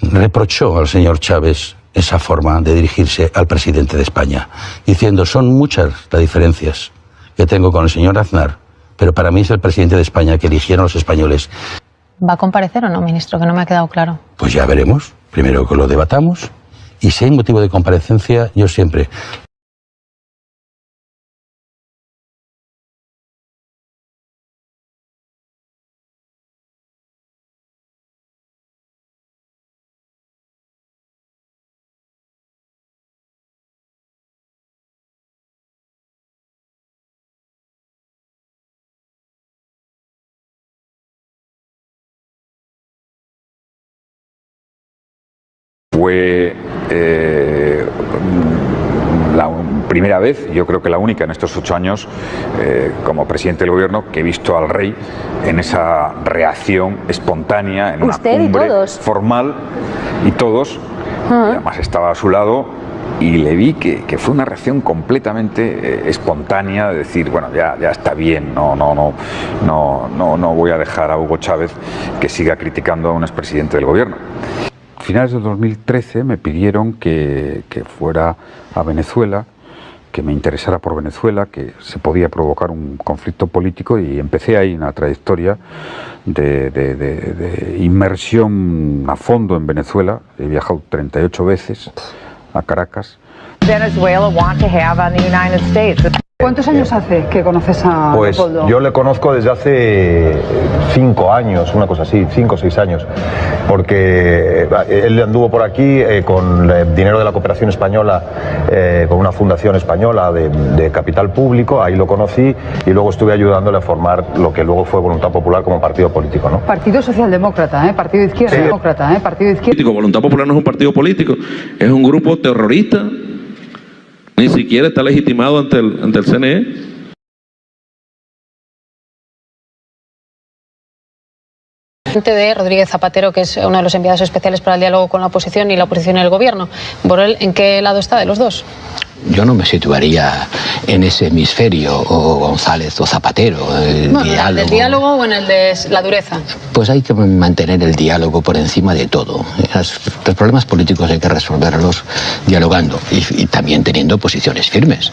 reprochó al señor Chávez esa forma de dirigirse al presidente de España, diciendo, son muchas las diferencias que tengo con el señor Aznar, pero para mí es el presidente de España que eligieron los españoles. ¿Va a comparecer o no, ministro? Que no me ha quedado claro. Pues ya veremos, primero que lo debatamos. Y si hay motivo de comparecencia, yo siempre. Fue la primera vez, yo creo que la única en estos 8 años, como presidente del gobierno, que he visto al rey en esa reacción espontánea, en una cumbre formal, y todos, y además estaba a su lado y le vi que fue una reacción completamente espontánea, de decir, bueno, ya está bien, no voy a dejar a Hugo Chávez que siga criticando a un expresidente del gobierno. A finales de 2013 me pidieron que fuera a Venezuela, que me interesara por Venezuela, que se podía provocar un conflicto político, y empecé ahí una trayectoria de inmersión a fondo en Venezuela. He viajado 38 veces a Caracas. Venezuela want to have on the United States. ¿Cuántos años hace que conoces a Leopoldo? Pues yo le conozco desde hace 5 años, una cosa así, 5 o 6 años, porque él anduvo por aquí con dinero de la cooperación española, con una fundación española de capital público. Ahí lo conocí y luego estuve ayudándole a formar lo que luego fue Voluntad Popular como partido político, ¿no? Partido Socialdemócrata, partido de izquierda, demócrata, partido de izquierda. Voluntad Popular no es un partido político, es un grupo terrorista. Ni siquiera está legitimado ante el CNE. De Rodríguez Zapatero, que es uno de los enviados especiales para el diálogo con la oposición y la oposición en el gobierno. Borrell, ¿en qué lado está de los dos? Yo no me situaría en ese hemisferio, o González o Zapatero. ¿En el del diálogo o en el de la dureza? Pues hay que mantener el diálogo por encima de todo. Los problemas políticos hay que resolverlos dialogando y también teniendo posiciones firmes.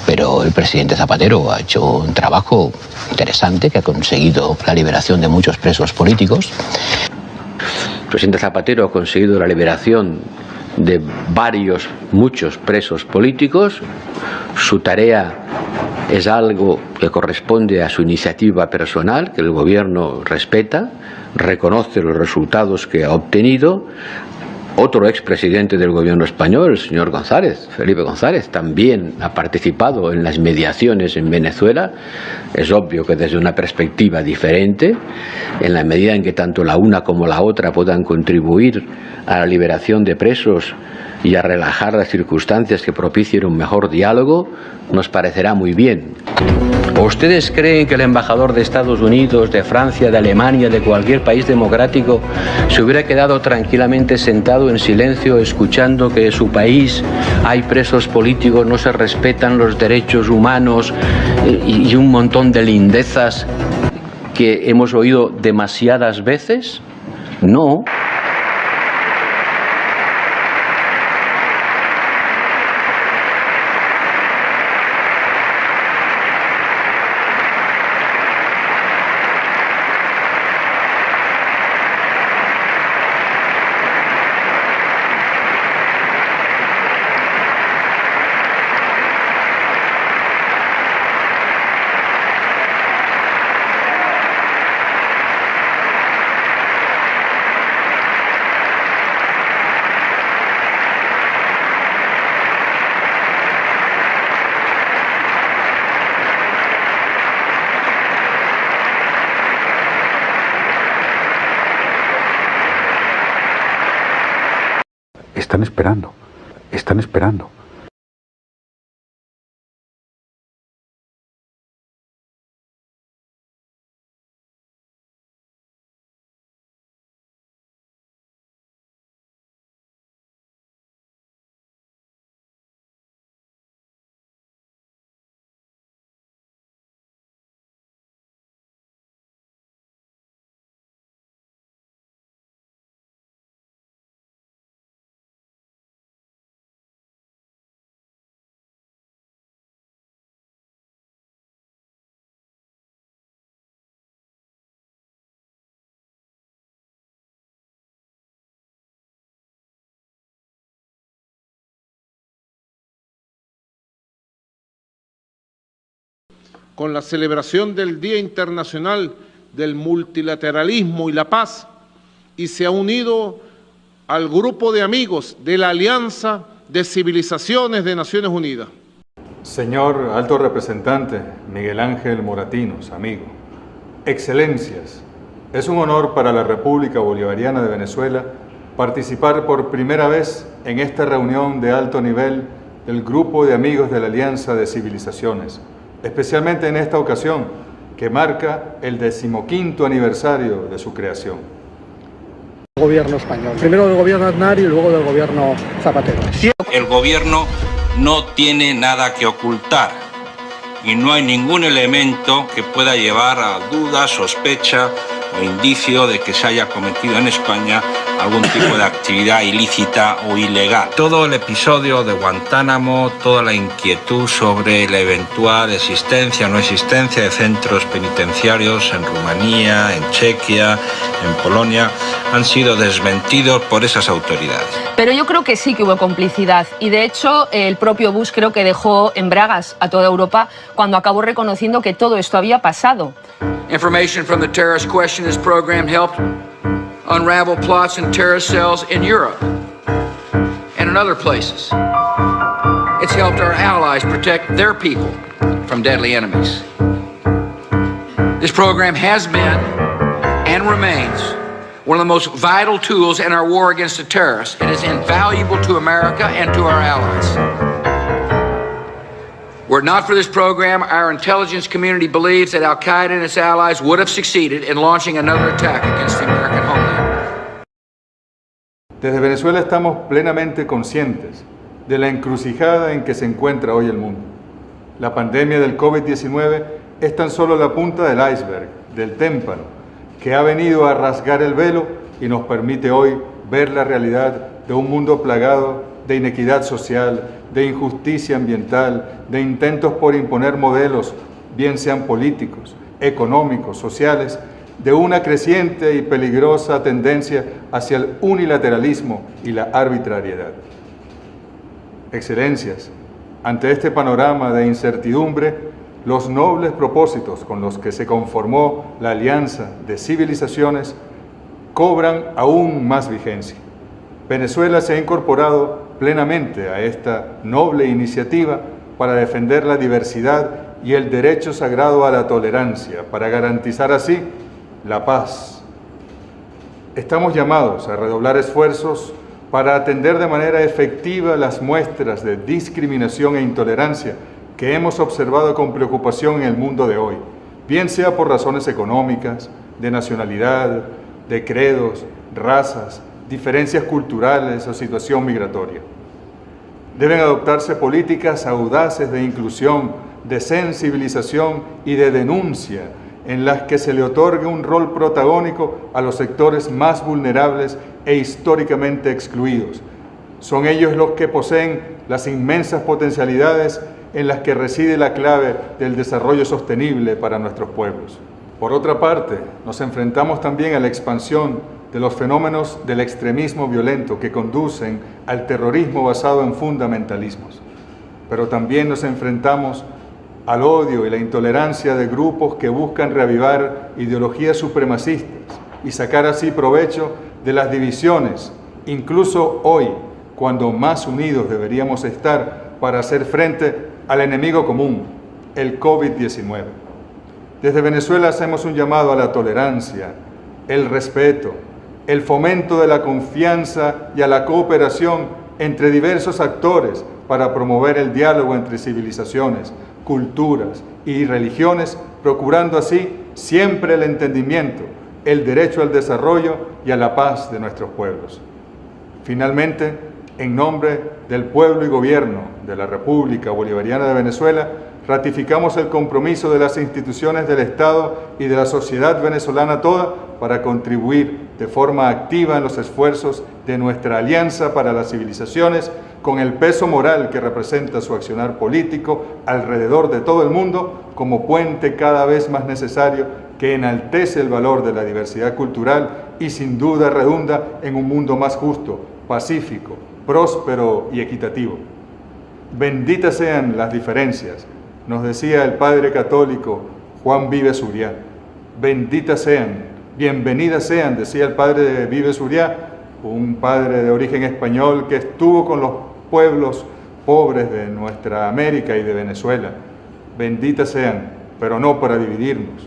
Pero el presidente Zapatero ha hecho un trabajo interesante, que ha conseguido la liberación de muchos presos políticos. El presidente Zapatero ha conseguido la liberación de muchos presos políticos. Su tarea es algo que corresponde a su iniciativa personal, que el gobierno respeta, reconoce los resultados que ha obtenido. Otro expresidente del gobierno español, el señor González, Felipe González, también ha participado en las mediaciones en Venezuela. Es obvio que desde una perspectiva diferente, en la medida en que tanto la una como la otra puedan contribuir a la liberación de presos y a relajar las circunstancias que propicien un mejor diálogo, nos parecerá muy bien. ¿O ustedes creen que el embajador de Estados Unidos, de Francia, de Alemania, de cualquier país democrático se hubiera quedado tranquilamente sentado en silencio escuchando que en su país hay presos políticos, no se respetan los derechos humanos y un montón de lindezas que hemos oído demasiadas veces? No. Están esperando, están esperando. Con la celebración del Día Internacional del Multilateralismo y la Paz, y se ha unido al grupo de amigos de la Alianza de Civilizaciones de Naciones Unidas. Señor Alto Representante Miguel Ángel Moratinos, amigo, Excelencias, es un honor para la República Bolivariana de Venezuela participar por primera vez en esta reunión de alto nivel del Grupo de Amigos de la Alianza de Civilizaciones, especialmente en esta ocasión que marca el 15º aniversario de su creación. gobierno español. Primero del gobierno Aznar y luego del gobierno Zapatero. El gobierno no tiene nada que ocultar y no hay ningún elemento que pueda llevar a duda, sospecha o indicio de que se haya cometido en España algún tipo de actividad ilícita o ilegal. Todo el episodio de Guantánamo, toda la inquietud sobre la eventual existencia o no existencia de centros penitenciarios en Rumanía, en Chequia, en Polonia, han sido desmentidos por esas autoridades. Pero yo creo que sí que hubo complicidad y de hecho el propio Bush creo que dejó en bragas a toda Europa cuando acabó reconociendo que todo esto había pasado. Information from the Terrorist Questioners program helped unravel plots and terrorist cells in Europe and in other places. It's helped our allies protect their people from deadly enemies. This program has been and remains one of the most vital tools in our war against the terrorists. It is invaluable to America and to our allies. Were it not for this program, our intelligence community believes that Al-Qaeda and its allies would have succeeded in launching another attack against the American homeland. Desde Venezuela estamos plenamente conscientes de la encrucijada en que se encuentra hoy el mundo. La pandemia del COVID-19 es tan solo la punta del iceberg, del témpano, que ha venido a rasgar el velo y nos permite hoy ver la realidad de un mundo plagado de inequidad social, de injusticia ambiental, de intentos por imponer modelos, bien sean políticos, económicos, sociales, de una creciente y peligrosa tendencia hacia el unilateralismo y la arbitrariedad. Excelencias, ante este panorama de incertidumbre, los nobles propósitos con los que se conformó la Alianza de Civilizaciones cobran aún más vigencia. Venezuela se ha incorporado plenamente a esta noble iniciativa para defender la diversidad y el derecho sagrado a la tolerancia, para garantizar así la paz. Estamos llamados a redoblar esfuerzos para atender de manera efectiva las muestras de discriminación e intolerancia que hemos observado con preocupación en el mundo de hoy, bien sea por razones económicas, de nacionalidad, de credos, razas, diferencias culturales o situación migratoria. Deben adoptarse políticas audaces de inclusión, de sensibilización y de denuncia en las que se le otorgue un rol protagónico a los sectores más vulnerables e históricamente excluidos. Son ellos los que poseen las inmensas potencialidades en las que reside la clave del desarrollo sostenible para nuestros pueblos. Por otra parte, nos enfrentamos también a la expansión de los fenómenos del extremismo violento que conducen al terrorismo basado en fundamentalismos. Pero también nos enfrentamos al odio y la intolerancia de grupos que buscan reavivar ideologías supremacistas y sacar así provecho de las divisiones, incluso hoy, cuando más unidos deberíamos estar para hacer frente al enemigo común, el COVID-19. Desde Venezuela hacemos un llamado a la tolerancia, el respeto, el fomento de la confianza y a la cooperación entre diversos actores para promover el diálogo entre civilizaciones, culturas y religiones, procurando así siempre el entendimiento, el derecho al desarrollo y a la paz de nuestros pueblos. Finalmente, en nombre del pueblo y gobierno de la República Bolivariana de Venezuela, ratificamos el compromiso de las instituciones del Estado y de la sociedad venezolana toda para contribuir de forma activa en los esfuerzos de nuestra Alianza para las Civilizaciones, con el peso moral que representa su accionar político alrededor de todo el mundo, como puente cada vez más necesario que enaltece el valor de la diversidad cultural y sin duda redunda en un mundo más justo, pacífico, próspero y equitativo. Benditas sean las diferencias, nos decía el padre católico Juan Vives Uriá. Benditas sean, bienvenidas sean, decía el padre Vives Uriá, un padre de origen español que estuvo con los pueblos pobres de nuestra América y de Venezuela. Benditas sean, pero no para dividirnos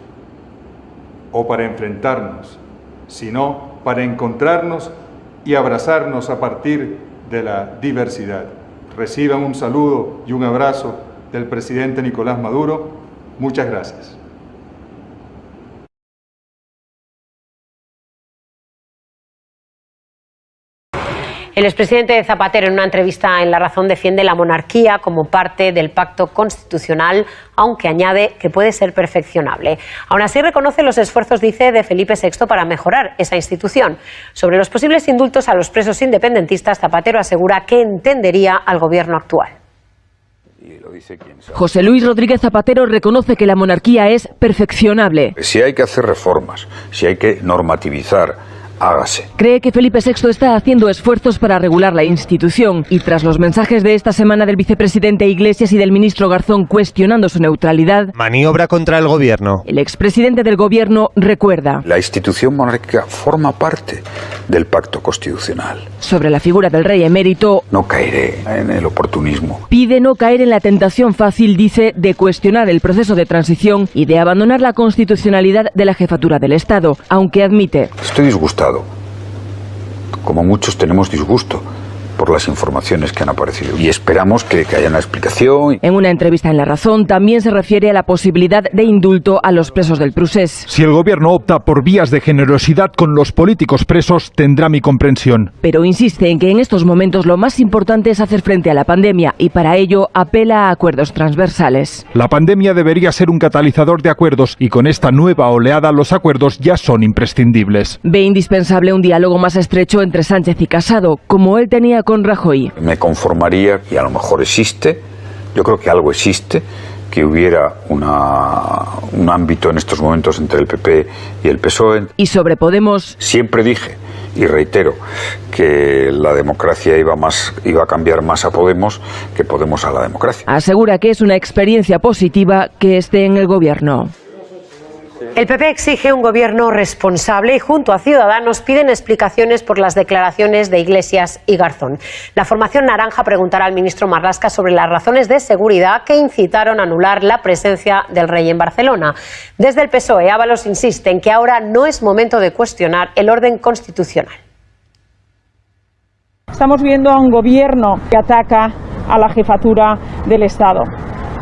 o para enfrentarnos, sino para encontrarnos y abrazarnos a partir de la diversidad. Reciban un saludo y un abrazo del presidente Nicolás Maduro. Muchas gracias. El expresidente Zapatero, en una entrevista en La Razón, defiende la monarquía como parte del pacto constitucional, aunque añade que puede ser perfeccionable. Aún así, reconoce los esfuerzos, dice, de Felipe VI para mejorar esa institución. Sobre los posibles indultos a los presos independentistas, Zapatero asegura que entendería al gobierno actual. José Luis Rodríguez Zapatero reconoce que la monarquía es perfeccionable. Si hay que hacer reformas, si hay que normativizar, hágase. Cree que Felipe VI está haciendo esfuerzos para regular la institución y tras los mensajes de esta semana del vicepresidente Iglesias y del ministro Garzón cuestionando su neutralidad, maniobra contra el gobierno. El expresidente del gobierno recuerda: la institución monárquica forma parte del pacto constitucional. Sobre la figura del rey emérito, no caeré en el oportunismo. Pide no caer en la tentación fácil, dice, de cuestionar el proceso de transición y de abandonar la constitucionalidad de la jefatura del Estado, aunque admite: estoy disgustado. Como muchos tenemos disgusto por las informaciones que han aparecido y esperamos que haya una explicación. En una entrevista en La Razón también se refiere a la posibilidad de indulto a los presos del Prusés. Si el gobierno opta por vías de generosidad con los políticos presos, tendrá mi comprensión. Pero insiste en que en estos momentos lo más importante es hacer frente a la pandemia y para ello apela a acuerdos transversales. La pandemia debería ser un catalizador de acuerdos y con esta nueva oleada los acuerdos ya son imprescindibles. Ve indispensable un diálogo más estrecho entre Sánchez y Casado, como él tenía con Rajoy. Me conformaría, y a lo mejor existe, yo creo que algo existe, que hubiera un ámbito en estos momentos entre el PP y el PSOE. Y sobre Podemos, siempre dije y reitero que la democracia iba a cambiar más a Podemos que Podemos a la democracia. Asegura que es una experiencia positiva que esté en el gobierno. El PP exige un gobierno responsable y junto a Ciudadanos piden explicaciones por las declaraciones de Iglesias y Garzón. La formación naranja preguntará al ministro Marlaska sobre las razones de seguridad que incitaron a anular la presencia del rey en Barcelona. Desde el PSOE, Ábalos insiste en que ahora no es momento de cuestionar el orden constitucional. Estamos viendo a un gobierno que ataca a la jefatura del Estado.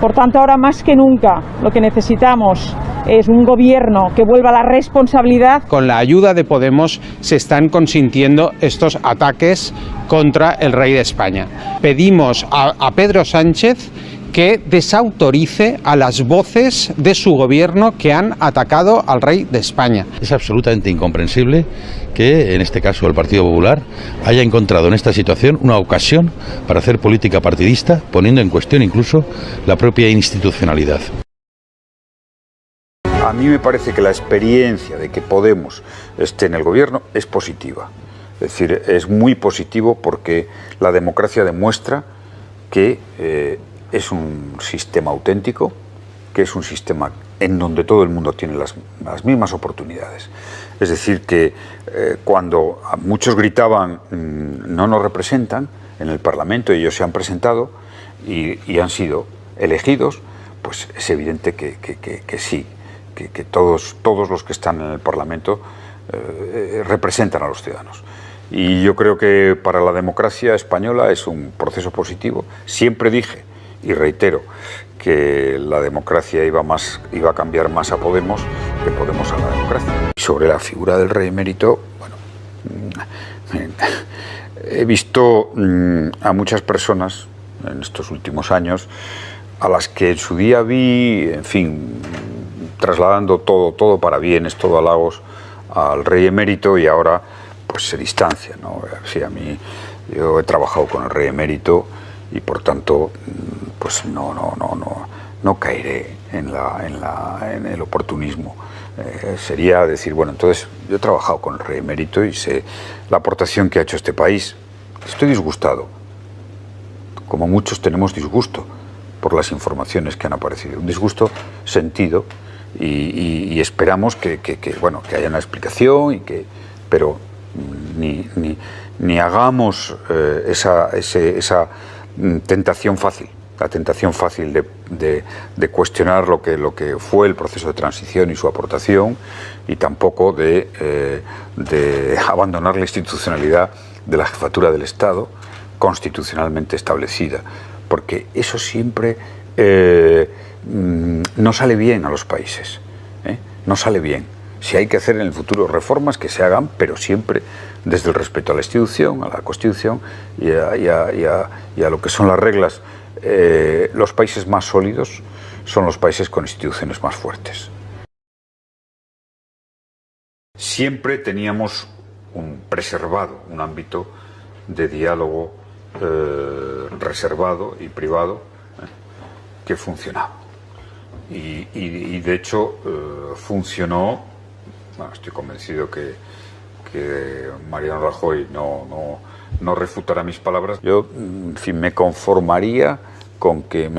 Por tanto, ahora más que nunca lo que necesitamos es un gobierno que vuelva a la responsabilidad. Con la ayuda de Podemos se están consintiendo estos ataques contra el rey de España. Pedimos a Pedro Sánchez que desautorice a las voces de su gobierno que han atacado al rey de España. Es absolutamente incomprensible que, en este caso, el Partido Popular haya encontrado en esta situación una ocasión para hacer política partidista, poniendo en cuestión incluso la propia institucionalidad. A mí me parece que la experiencia de que Podemos esté en el gobierno es positiva. Es decir, es muy positivo porque la democracia demuestra que es un sistema auténtico, que es un sistema en donde todo el mundo tiene las mismas oportunidades. Es decir, que cuando muchos gritaban no nos representan en el Parlamento, ellos se han presentado y han sido elegidos, pues es evidente que sí, que todos los que están en el Parlamento representan a los ciudadanos. Y yo creo que para la democracia española es un proceso positivo. Siempre dije y reitero que la democracia iba a cambiar más a Podemos que Podemos a la democracia. Y sobre la figura del rey emérito, bueno, he visto a muchas personas en estos últimos años a las que en su día vi, en fin, trasladando todo para bienes, todo halagos al rey emérito y ahora pues se distancia, ¿no? Sí, yo he trabajado con el rey emérito y por tanto pues no caeré en el oportunismo. Sería decir, bueno, entonces yo he trabajado con el rey emérito y sé la aportación que ha hecho este país. Estoy disgustado, como muchos tenemos disgusto por las informaciones que han aparecido, un disgusto sentido y esperamos que haya una explicación pero ni hagamos esa tentación fácil, la tentación fácil de cuestionar lo que fue el proceso de transición y su aportación y tampoco de abandonar la institucionalidad de la jefatura del Estado constitucionalmente establecida, porque eso siempre no sale bien a los países, no sale bien. Si hay que hacer en el futuro reformas, que se hagan, pero siempre desde el respeto a la institución, a la Constitución y a lo que son las reglas. Los países más sólidos son los países con instituciones más fuertes. Siempre teníamos preservado un ámbito de diálogo reservado y privado que funcionaba. Y de hecho funcionó. Bueno, estoy convencido que Mariano Rajoy no refutará mis palabras. Yo, en fin, me conformaría con que,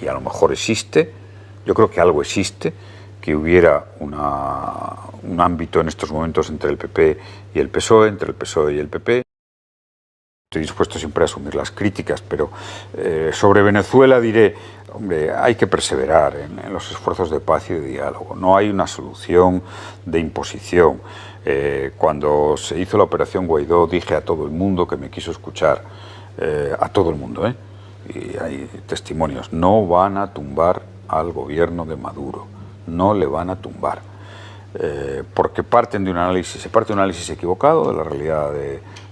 y a lo mejor existe, yo creo que algo existe, que hubiera un ámbito en estos momentos entre el PP y el PSOE, entre el PSOE y el PP. Estoy dispuesto siempre a asumir las críticas, pero sobre Venezuela diré, hombre, hay que perseverar en los esfuerzos de paz y de diálogo. No hay una solución de imposición. Cuando se hizo la operación Guaidó dije a todo el mundo que me quiso escuchar, a todo el mundo, y hay testimonios, no van a tumbar al gobierno de Maduro, no le van a tumbar, porque se parte de un análisis equivocado de la realidad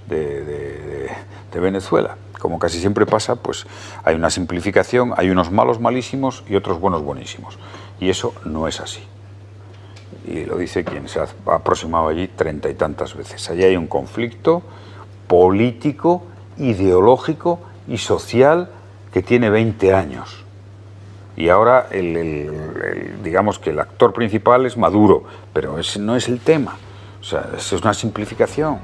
de Venezuela. Como casi siempre pasa, pues hay una simplificación, hay unos malos malísimos y otros buenos buenísimos. Y eso no es así. Y lo dice quien se ha aproximado allí 30 y tantas veces. Allí hay un conflicto político, ideológico y social que tiene 20 años. Y ahora digamos que el actor principal es Maduro, pero ese no es el tema. O sea, eso es una simplificación.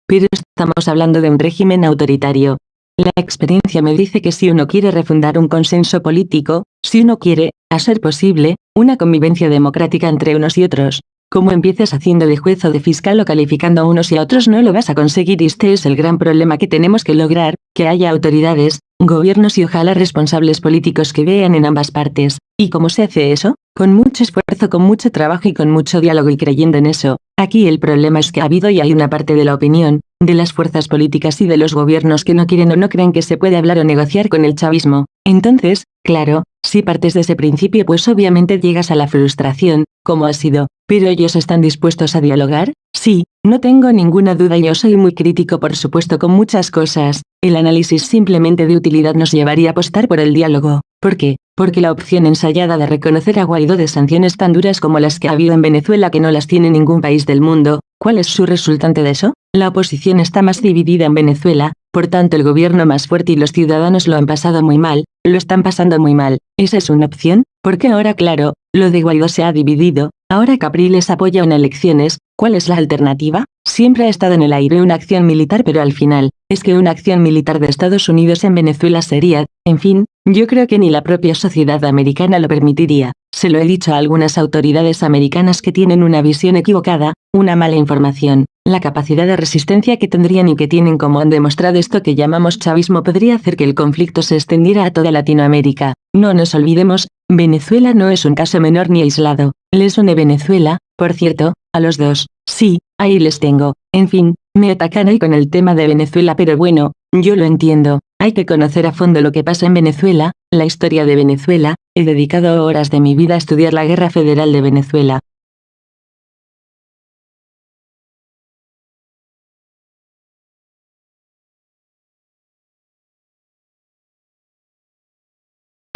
Pero estamos hablando de un régimen autoritario. La experiencia me dice que si uno quiere refundar un consenso político, si uno quiere, a ser posible, una convivencia democrática entre unos y otros, como empieces haciendo de juez o de fiscal o calificando a unos y a otros, no lo vas a conseguir, y este es el gran problema que tenemos que lograr, que haya autoridades, gobiernos y ojalá responsables políticos que vean en ambas partes. ¿Y cómo se hace eso? Con mucho esfuerzo, con mucho trabajo y con mucho diálogo y creyendo en eso. Aquí el problema es que ha habido y hay una parte de la opinión, de las fuerzas políticas y de los gobiernos que no quieren o no creen que se puede hablar o negociar con el chavismo. Entonces, claro, si partes de ese principio pues obviamente llegas a la frustración, como ha sido. ¿Pero ellos están dispuestos a dialogar? Sí, no tengo ninguna duda, yo soy muy crítico por supuesto con muchas cosas. El análisis simplemente de utilidad nos llevaría a apostar por el diálogo. ¿Por qué? Porque la opción ensayada de reconocer a Guaidó de sanciones tan duras como las que ha habido en Venezuela, que no las tiene ningún país del mundo, ¿cuál es su resultante de eso? La oposición está más dividida en Venezuela, por tanto el gobierno más fuerte y los ciudadanos lo han pasado muy mal, lo están pasando muy mal. ¿Esa es una opción? Porque ahora claro, lo de Guaidó se ha dividido, ahora Capriles apoya en elecciones, ¿cuál es la alternativa? Siempre ha estado en el aire una acción militar, pero al final, es que una acción militar de Estados Unidos en Venezuela sería, en fin, yo creo que ni la propia sociedad americana lo permitiría. Se lo he dicho a algunas autoridades americanas que tienen una visión equivocada, una mala información. La capacidad de resistencia que tendrían y que tienen, como han demostrado, esto que llamamos chavismo, podría hacer que el conflicto se extendiera a toda Latinoamérica. No nos olvidemos, Venezuela no es un caso menor ni aislado. Les une Venezuela, por cierto, a los dos. Sí, ahí les tengo. En fin, me atacan ahí con el tema de Venezuela, pero bueno, yo lo entiendo. Hay que conocer a fondo lo que pasa en Venezuela, la historia de Venezuela. He dedicado horas de mi vida a estudiar la Guerra Federal de Venezuela.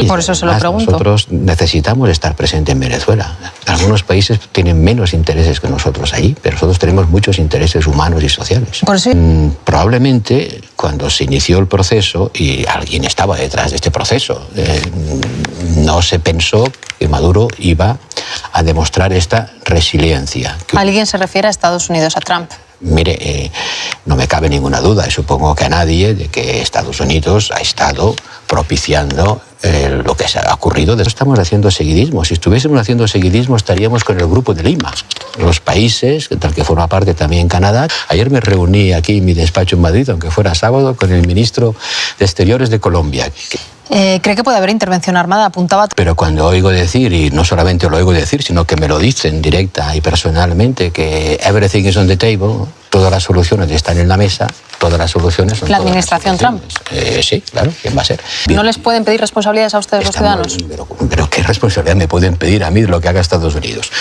Por eso se lo pregunto. Nosotros necesitamos estar presentes en Venezuela. Algunos países tienen menos intereses que nosotros allí, pero nosotros tenemos muchos intereses humanos y sociales. Por eso... Probablemente cuando se inició el proceso, y alguien estaba detrás de este proceso, no se pensó que Maduro iba a demostrar esta resiliencia. ¿Alguien se refiere a Estados Unidos, a Trump? Mire, no me cabe ninguna duda, y supongo que a nadie, de que Estados Unidos ha estado propiciando lo que se ha ocurrido. De eso estamos haciendo seguidismo. Si estuviésemos haciendo seguidismo estaríamos con el grupo de Lima. Los países, tal que forma parte también Canadá. Ayer me reuní aquí en mi despacho en Madrid, aunque fuera sábado, con el ministro de Exteriores de Colombia. ¿Cree que puede haber intervención armada? Apuntaba... Pero cuando oigo decir, y no solamente lo oigo decir, sino que me lo dicen directa y personalmente, que everything is on the table, Todas las soluciones están en la mesa, todas las soluciones son... La administración Trump. Sí, claro, ¿quién va a ser? ¿No les pueden pedir responsabilidades a ustedes los ciudadanos? Pero ¿qué responsabilidad me pueden pedir a mí de lo que haga Estados Unidos?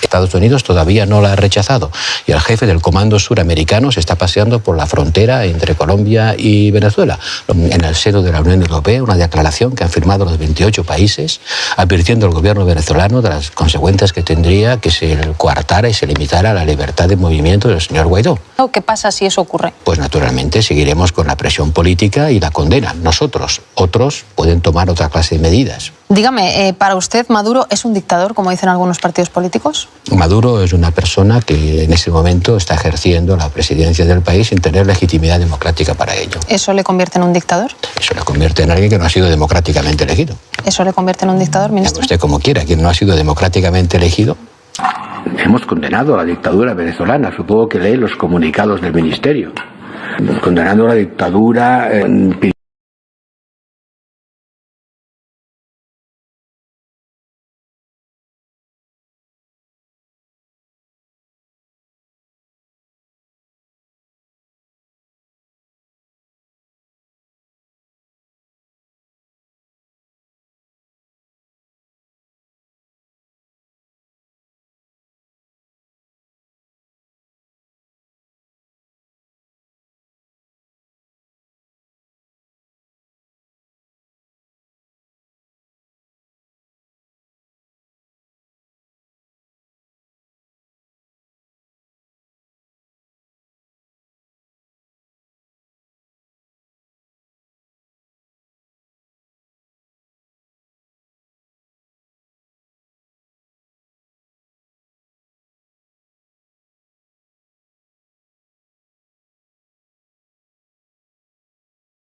Estados Unidos todavía no la ha rechazado y el jefe del Comando Suramericano se está paseando por la frontera entre Colombia y Venezuela. En el seno de la Unión Europea, una declaración que han firmado los 28 países advirtiendo al gobierno venezolano de las consecuencias que tendría que se coartara y se limitara la libertad de movimiento del señor Guaidó. ¿Qué pasa si eso ocurre? Pues naturalmente seguiremos con la presión política y la condena. Nosotros, otros pueden tomar otra clase de medidas. Dígame, ¿para usted Maduro es un dictador, como dicen algunos partidos políticos? Maduro es una persona que en ese momento está ejerciendo la presidencia del país sin tener legitimidad democrática para ello. ¿Eso le convierte en un dictador? Eso le convierte en alguien que no ha sido democráticamente elegido. ¿Eso le convierte en un dictador, ministro? Usted como quiera, quien no ha sido democráticamente elegido. Hemos condenado a la dictadura venezolana, supongo que lee los comunicados del ministerio. Condenando a la dictadura...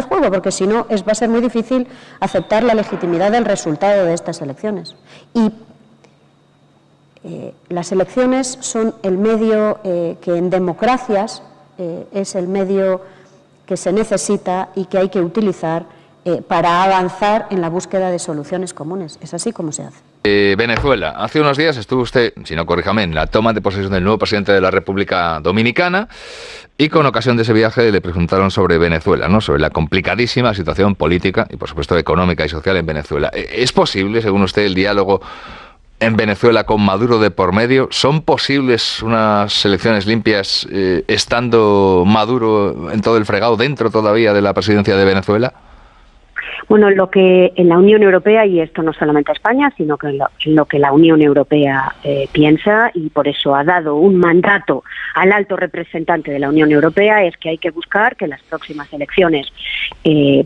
juego, porque si no va a ser muy difícil aceptar la legitimidad del resultado de estas elecciones. Y las elecciones son el medio que en democracias es el medio que se necesita y que hay que utilizar para avanzar en la búsqueda de soluciones comunes. Es así como se hace. Venezuela. Hace unos días estuvo usted, si no corríjame, en la toma de posesión del nuevo presidente de la República Dominicana y con ocasión de ese viaje le preguntaron sobre Venezuela, ¿no? Sobre la complicadísima situación política y por supuesto económica y social en Venezuela. ¿Es posible, según usted, el diálogo en Venezuela con Maduro de por medio? ¿Son posibles unas elecciones limpias estando Maduro en todo el fregado dentro todavía de la presidencia de Venezuela? Bueno, lo que en la Unión Europea, y esto no solamente España, sino que lo que la Unión Europea piensa, y por eso ha dado un mandato al alto representante de la Unión Europea, es que hay que buscar que las próximas elecciones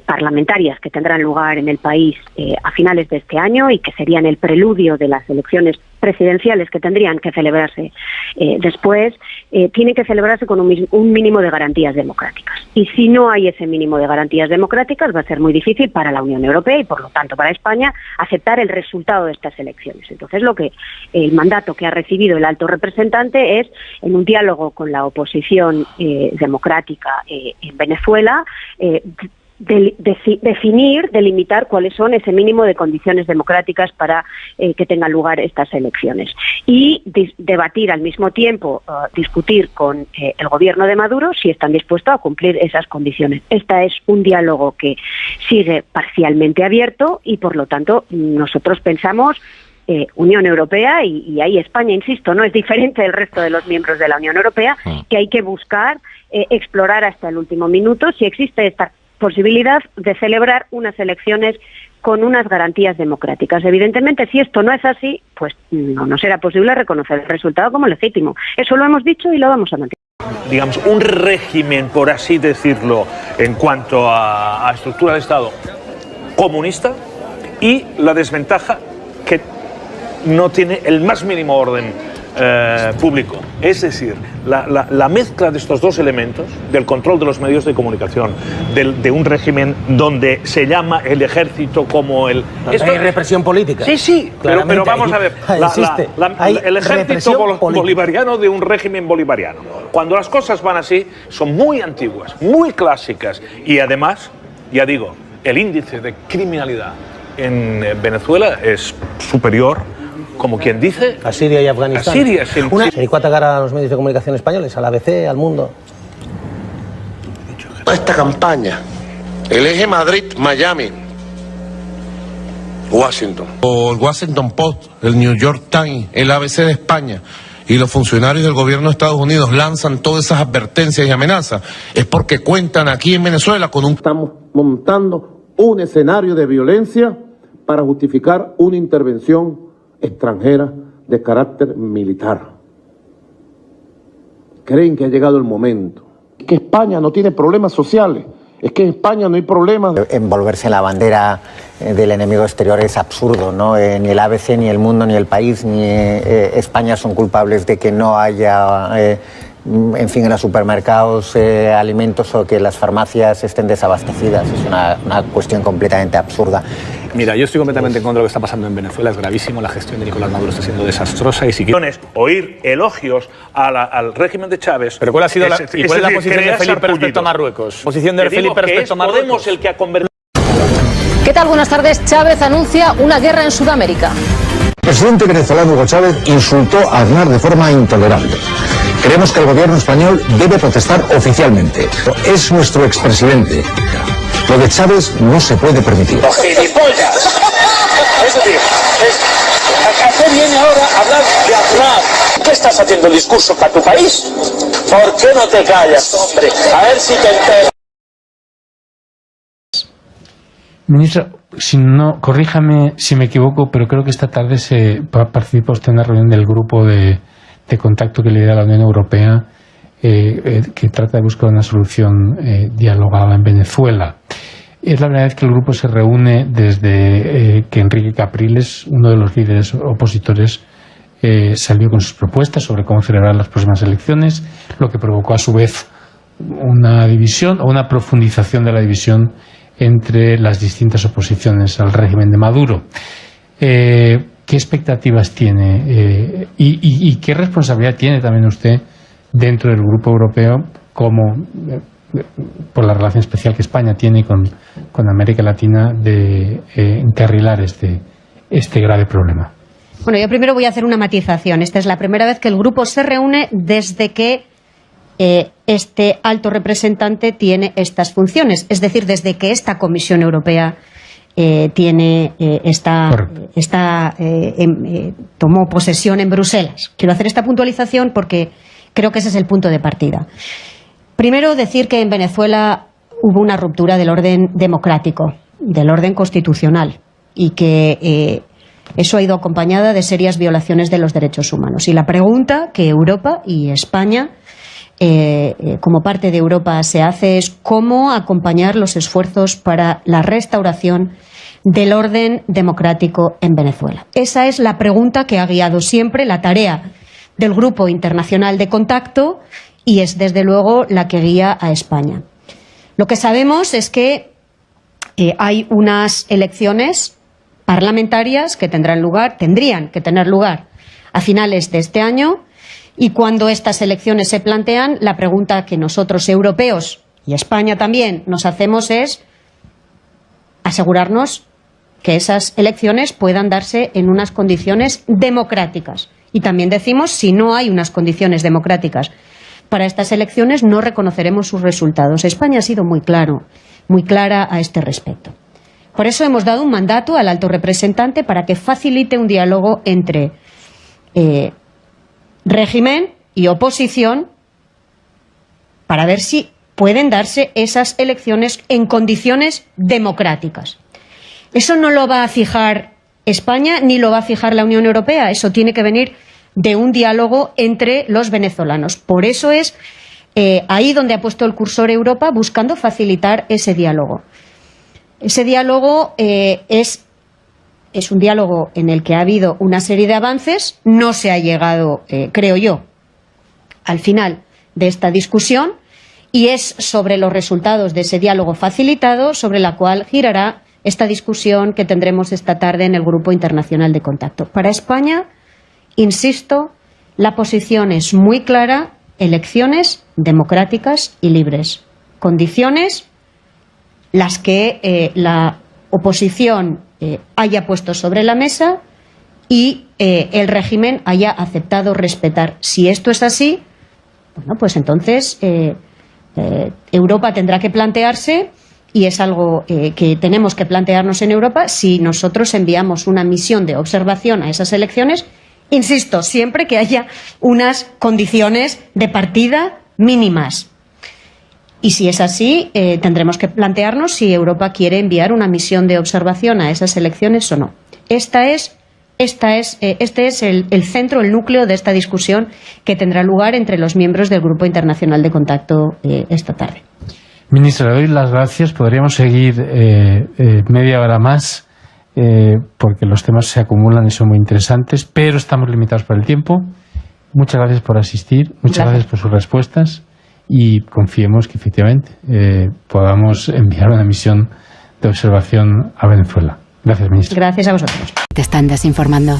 parlamentarias que tendrán lugar en el país a finales de este año y que serían el preludio de las elecciones presidenciales que tendrían que celebrarse después, tienen que celebrarse con un mínimo de garantías democráticas. Y si no hay ese mínimo de garantías democráticas, va a ser muy difícil para la Unión Europea y, por lo tanto, para España, aceptar el resultado de estas elecciones. Entonces, el mandato que ha recibido el alto representante es, en un diálogo con la oposición democrática en Venezuela, delimitar cuáles son ese mínimo de condiciones democráticas para que tengan lugar estas elecciones. Y debatir al mismo tiempo, discutir con el gobierno de Maduro si están dispuestos a cumplir esas condiciones. Este es un diálogo que sigue parcialmente abierto y, por lo tanto, nosotros pensamos Unión Europea y ahí España, insisto, no es diferente del resto de los miembros de la Unión Europea, que hay que buscar, explorar hasta el último minuto si existe esta posibilidad de celebrar unas elecciones con unas garantías democráticas. Evidentemente, si esto no es así, pues no será posible reconocer el resultado como legítimo. Eso lo hemos dicho y lo vamos a mantener. Digamos, un régimen, por así decirlo, en cuanto a estructura de Estado comunista, y la desventaja que no tiene el más mínimo orden público. Es decir, la mezcla de estos dos elementos, del control de los medios de comunicación, de un régimen donde se llama el ejército como el... Esto hay represión política. Sí, pero vamos a ver, el ejército bolivariano de un régimen bolivariano. Cuando las cosas van así, son muy antiguas, muy clásicas, y además, ya digo, el índice de criminalidad en Venezuela es superior como quien dice, a Siria y Afganistán. A Siria, ¿Se dedicó a atacar a los medios de comunicación españoles, al ABC, al Mundo? Esta campaña, el eje Madrid-Miami, Washington, o el Washington Post, el New York Times, el ABC de España y los funcionarios del gobierno de Estados Unidos lanzan todas esas advertencias y amenazas, es porque cuentan aquí en Venezuela con un... Estamos montando un escenario de violencia para justificar una intervención extranjera de carácter militar. Creen que ha llegado el momento. Es que España no tiene problemas sociales. Es que en España no hay problemas. Envolverse en la bandera del enemigo exterior es absurdo, ¿no? Ni el ABC, ni el Mundo, ni el País, ni España son culpables de que no haya, en fin, en los supermercados alimentos o que las farmacias estén desabastecidas. Es una cuestión completamente absurda. Mira, yo estoy completamente en contra de lo que está pasando en Venezuela. Es gravísimo, la gestión de Nicolás Maduro está siendo desastrosa y si quieres oír elogios al régimen de Chávez. Pero ¿cuál ha sido la posición de Felipe respecto a Marruecos? Posición de Felipe respecto a Marruecos. Podemos el que ha convertido. ¿Qué tal? Buenas tardes. Chávez anuncia una guerra en Sudamérica. El presidente venezolano Hugo Chávez insultó a Aznar de forma intolerable. Creemos que el gobierno español debe protestar oficialmente. Es nuestro expresidente. Lo de Chávez no se puede permitir. ¡Los gilipollas! Es decir, ¿a qué viene ahora a hablar de Aznar? ¿Qué estás haciendo el discurso para tu país? ¿Por qué no te callas, hombre? A ver si te enteras. Ministro, corríjame si me equivoco, pero creo que esta tarde participa usted en una reunión del grupo de contacto que lidera la Unión Europea que trata de buscar una solución dialogada en Venezuela. Es la primera vez que el grupo se reúne desde que Enrique Capriles, uno de los líderes opositores, salió con sus propuestas sobre cómo celebrar las próximas elecciones, lo que provocó a su vez una división o una profundización de la división entre las distintas oposiciones al régimen de Maduro. ¿Qué expectativas tiene y qué responsabilidad tiene también usted dentro del Grupo Europeo por la relación especial que España tiene con América Latina de encarrilar este grave problema? Bueno, yo primero voy a hacer una matización. Esta es la primera vez que el grupo se reúne desde que este alto representante tiene estas funciones, es decir, desde que esta Comisión Europea tomó posesión en Bruselas. Quiero hacer esta puntualización porque creo que ese es el punto de partida. Primero, decir que en Venezuela hubo una ruptura del orden democrático, del orden constitucional, y que eso ha ido acompañada de serias violaciones de los derechos humanos. Y la pregunta que Europa y España, como parte de Europa, se hace es cómo acompañar los esfuerzos para la restauración del orden democrático en Venezuela. Esa es la pregunta que ha guiado siempre la tarea del Grupo Internacional de Contacto y es, desde luego, la que guía a España. Lo que sabemos es que hay unas elecciones parlamentarias que tendrían que tener lugar a finales de este año, y cuando estas elecciones se plantean, la pregunta que nosotros, europeos y España también, nos hacemos es asegurarnos que esas elecciones puedan darse en unas condiciones democráticas. Y también decimos, si no hay unas condiciones democráticas para estas elecciones, no reconoceremos sus resultados. España ha sido muy clara a este respecto. Por eso hemos dado un mandato al alto representante para que facilite un diálogo entre régimen y oposición para ver si pueden darse esas elecciones en condiciones democráticas. Eso no lo va a fijar España ni lo va a fijar la Unión Europea. Eso tiene que venir de un diálogo entre los venezolanos. Por eso es ahí donde ha puesto el cursor Europa, buscando facilitar ese diálogo. Ese diálogo es un diálogo en el que ha habido una serie de avances. No se ha llegado, creo yo, al final de esta discusión, y es sobre los resultados de ese diálogo facilitado sobre la cual girará esta discusión que tendremos esta tarde en el Grupo Internacional de Contacto. Para España, insisto, la posición es muy clara: elecciones democráticas y libres. Condiciones las que la oposición haya puesto sobre la mesa y el régimen haya aceptado respetar. Si esto es así, bueno, pues entonces Europa tendrá que plantearse, y es algo que tenemos que plantearnos en Europa, si nosotros enviamos una misión de observación a esas elecciones, insisto, siempre que haya unas condiciones de partida mínimas. Y si es así, tendremos que plantearnos si Europa quiere enviar una misión de observación a esas elecciones o no. Este es el centro, el núcleo de esta discusión que tendrá lugar entre los miembros del Grupo Internacional de Contacto esta tarde. Ministra, le doy las gracias. Podríamos seguir media hora más porque los temas se acumulan y son muy interesantes, pero estamos limitados por el tiempo. Muchas gracias por asistir, muchas gracias por sus respuestas y confiemos que efectivamente podamos enviar una misión de observación a Venezuela. Gracias, ministra. Gracias a vosotros. Te están desinformando.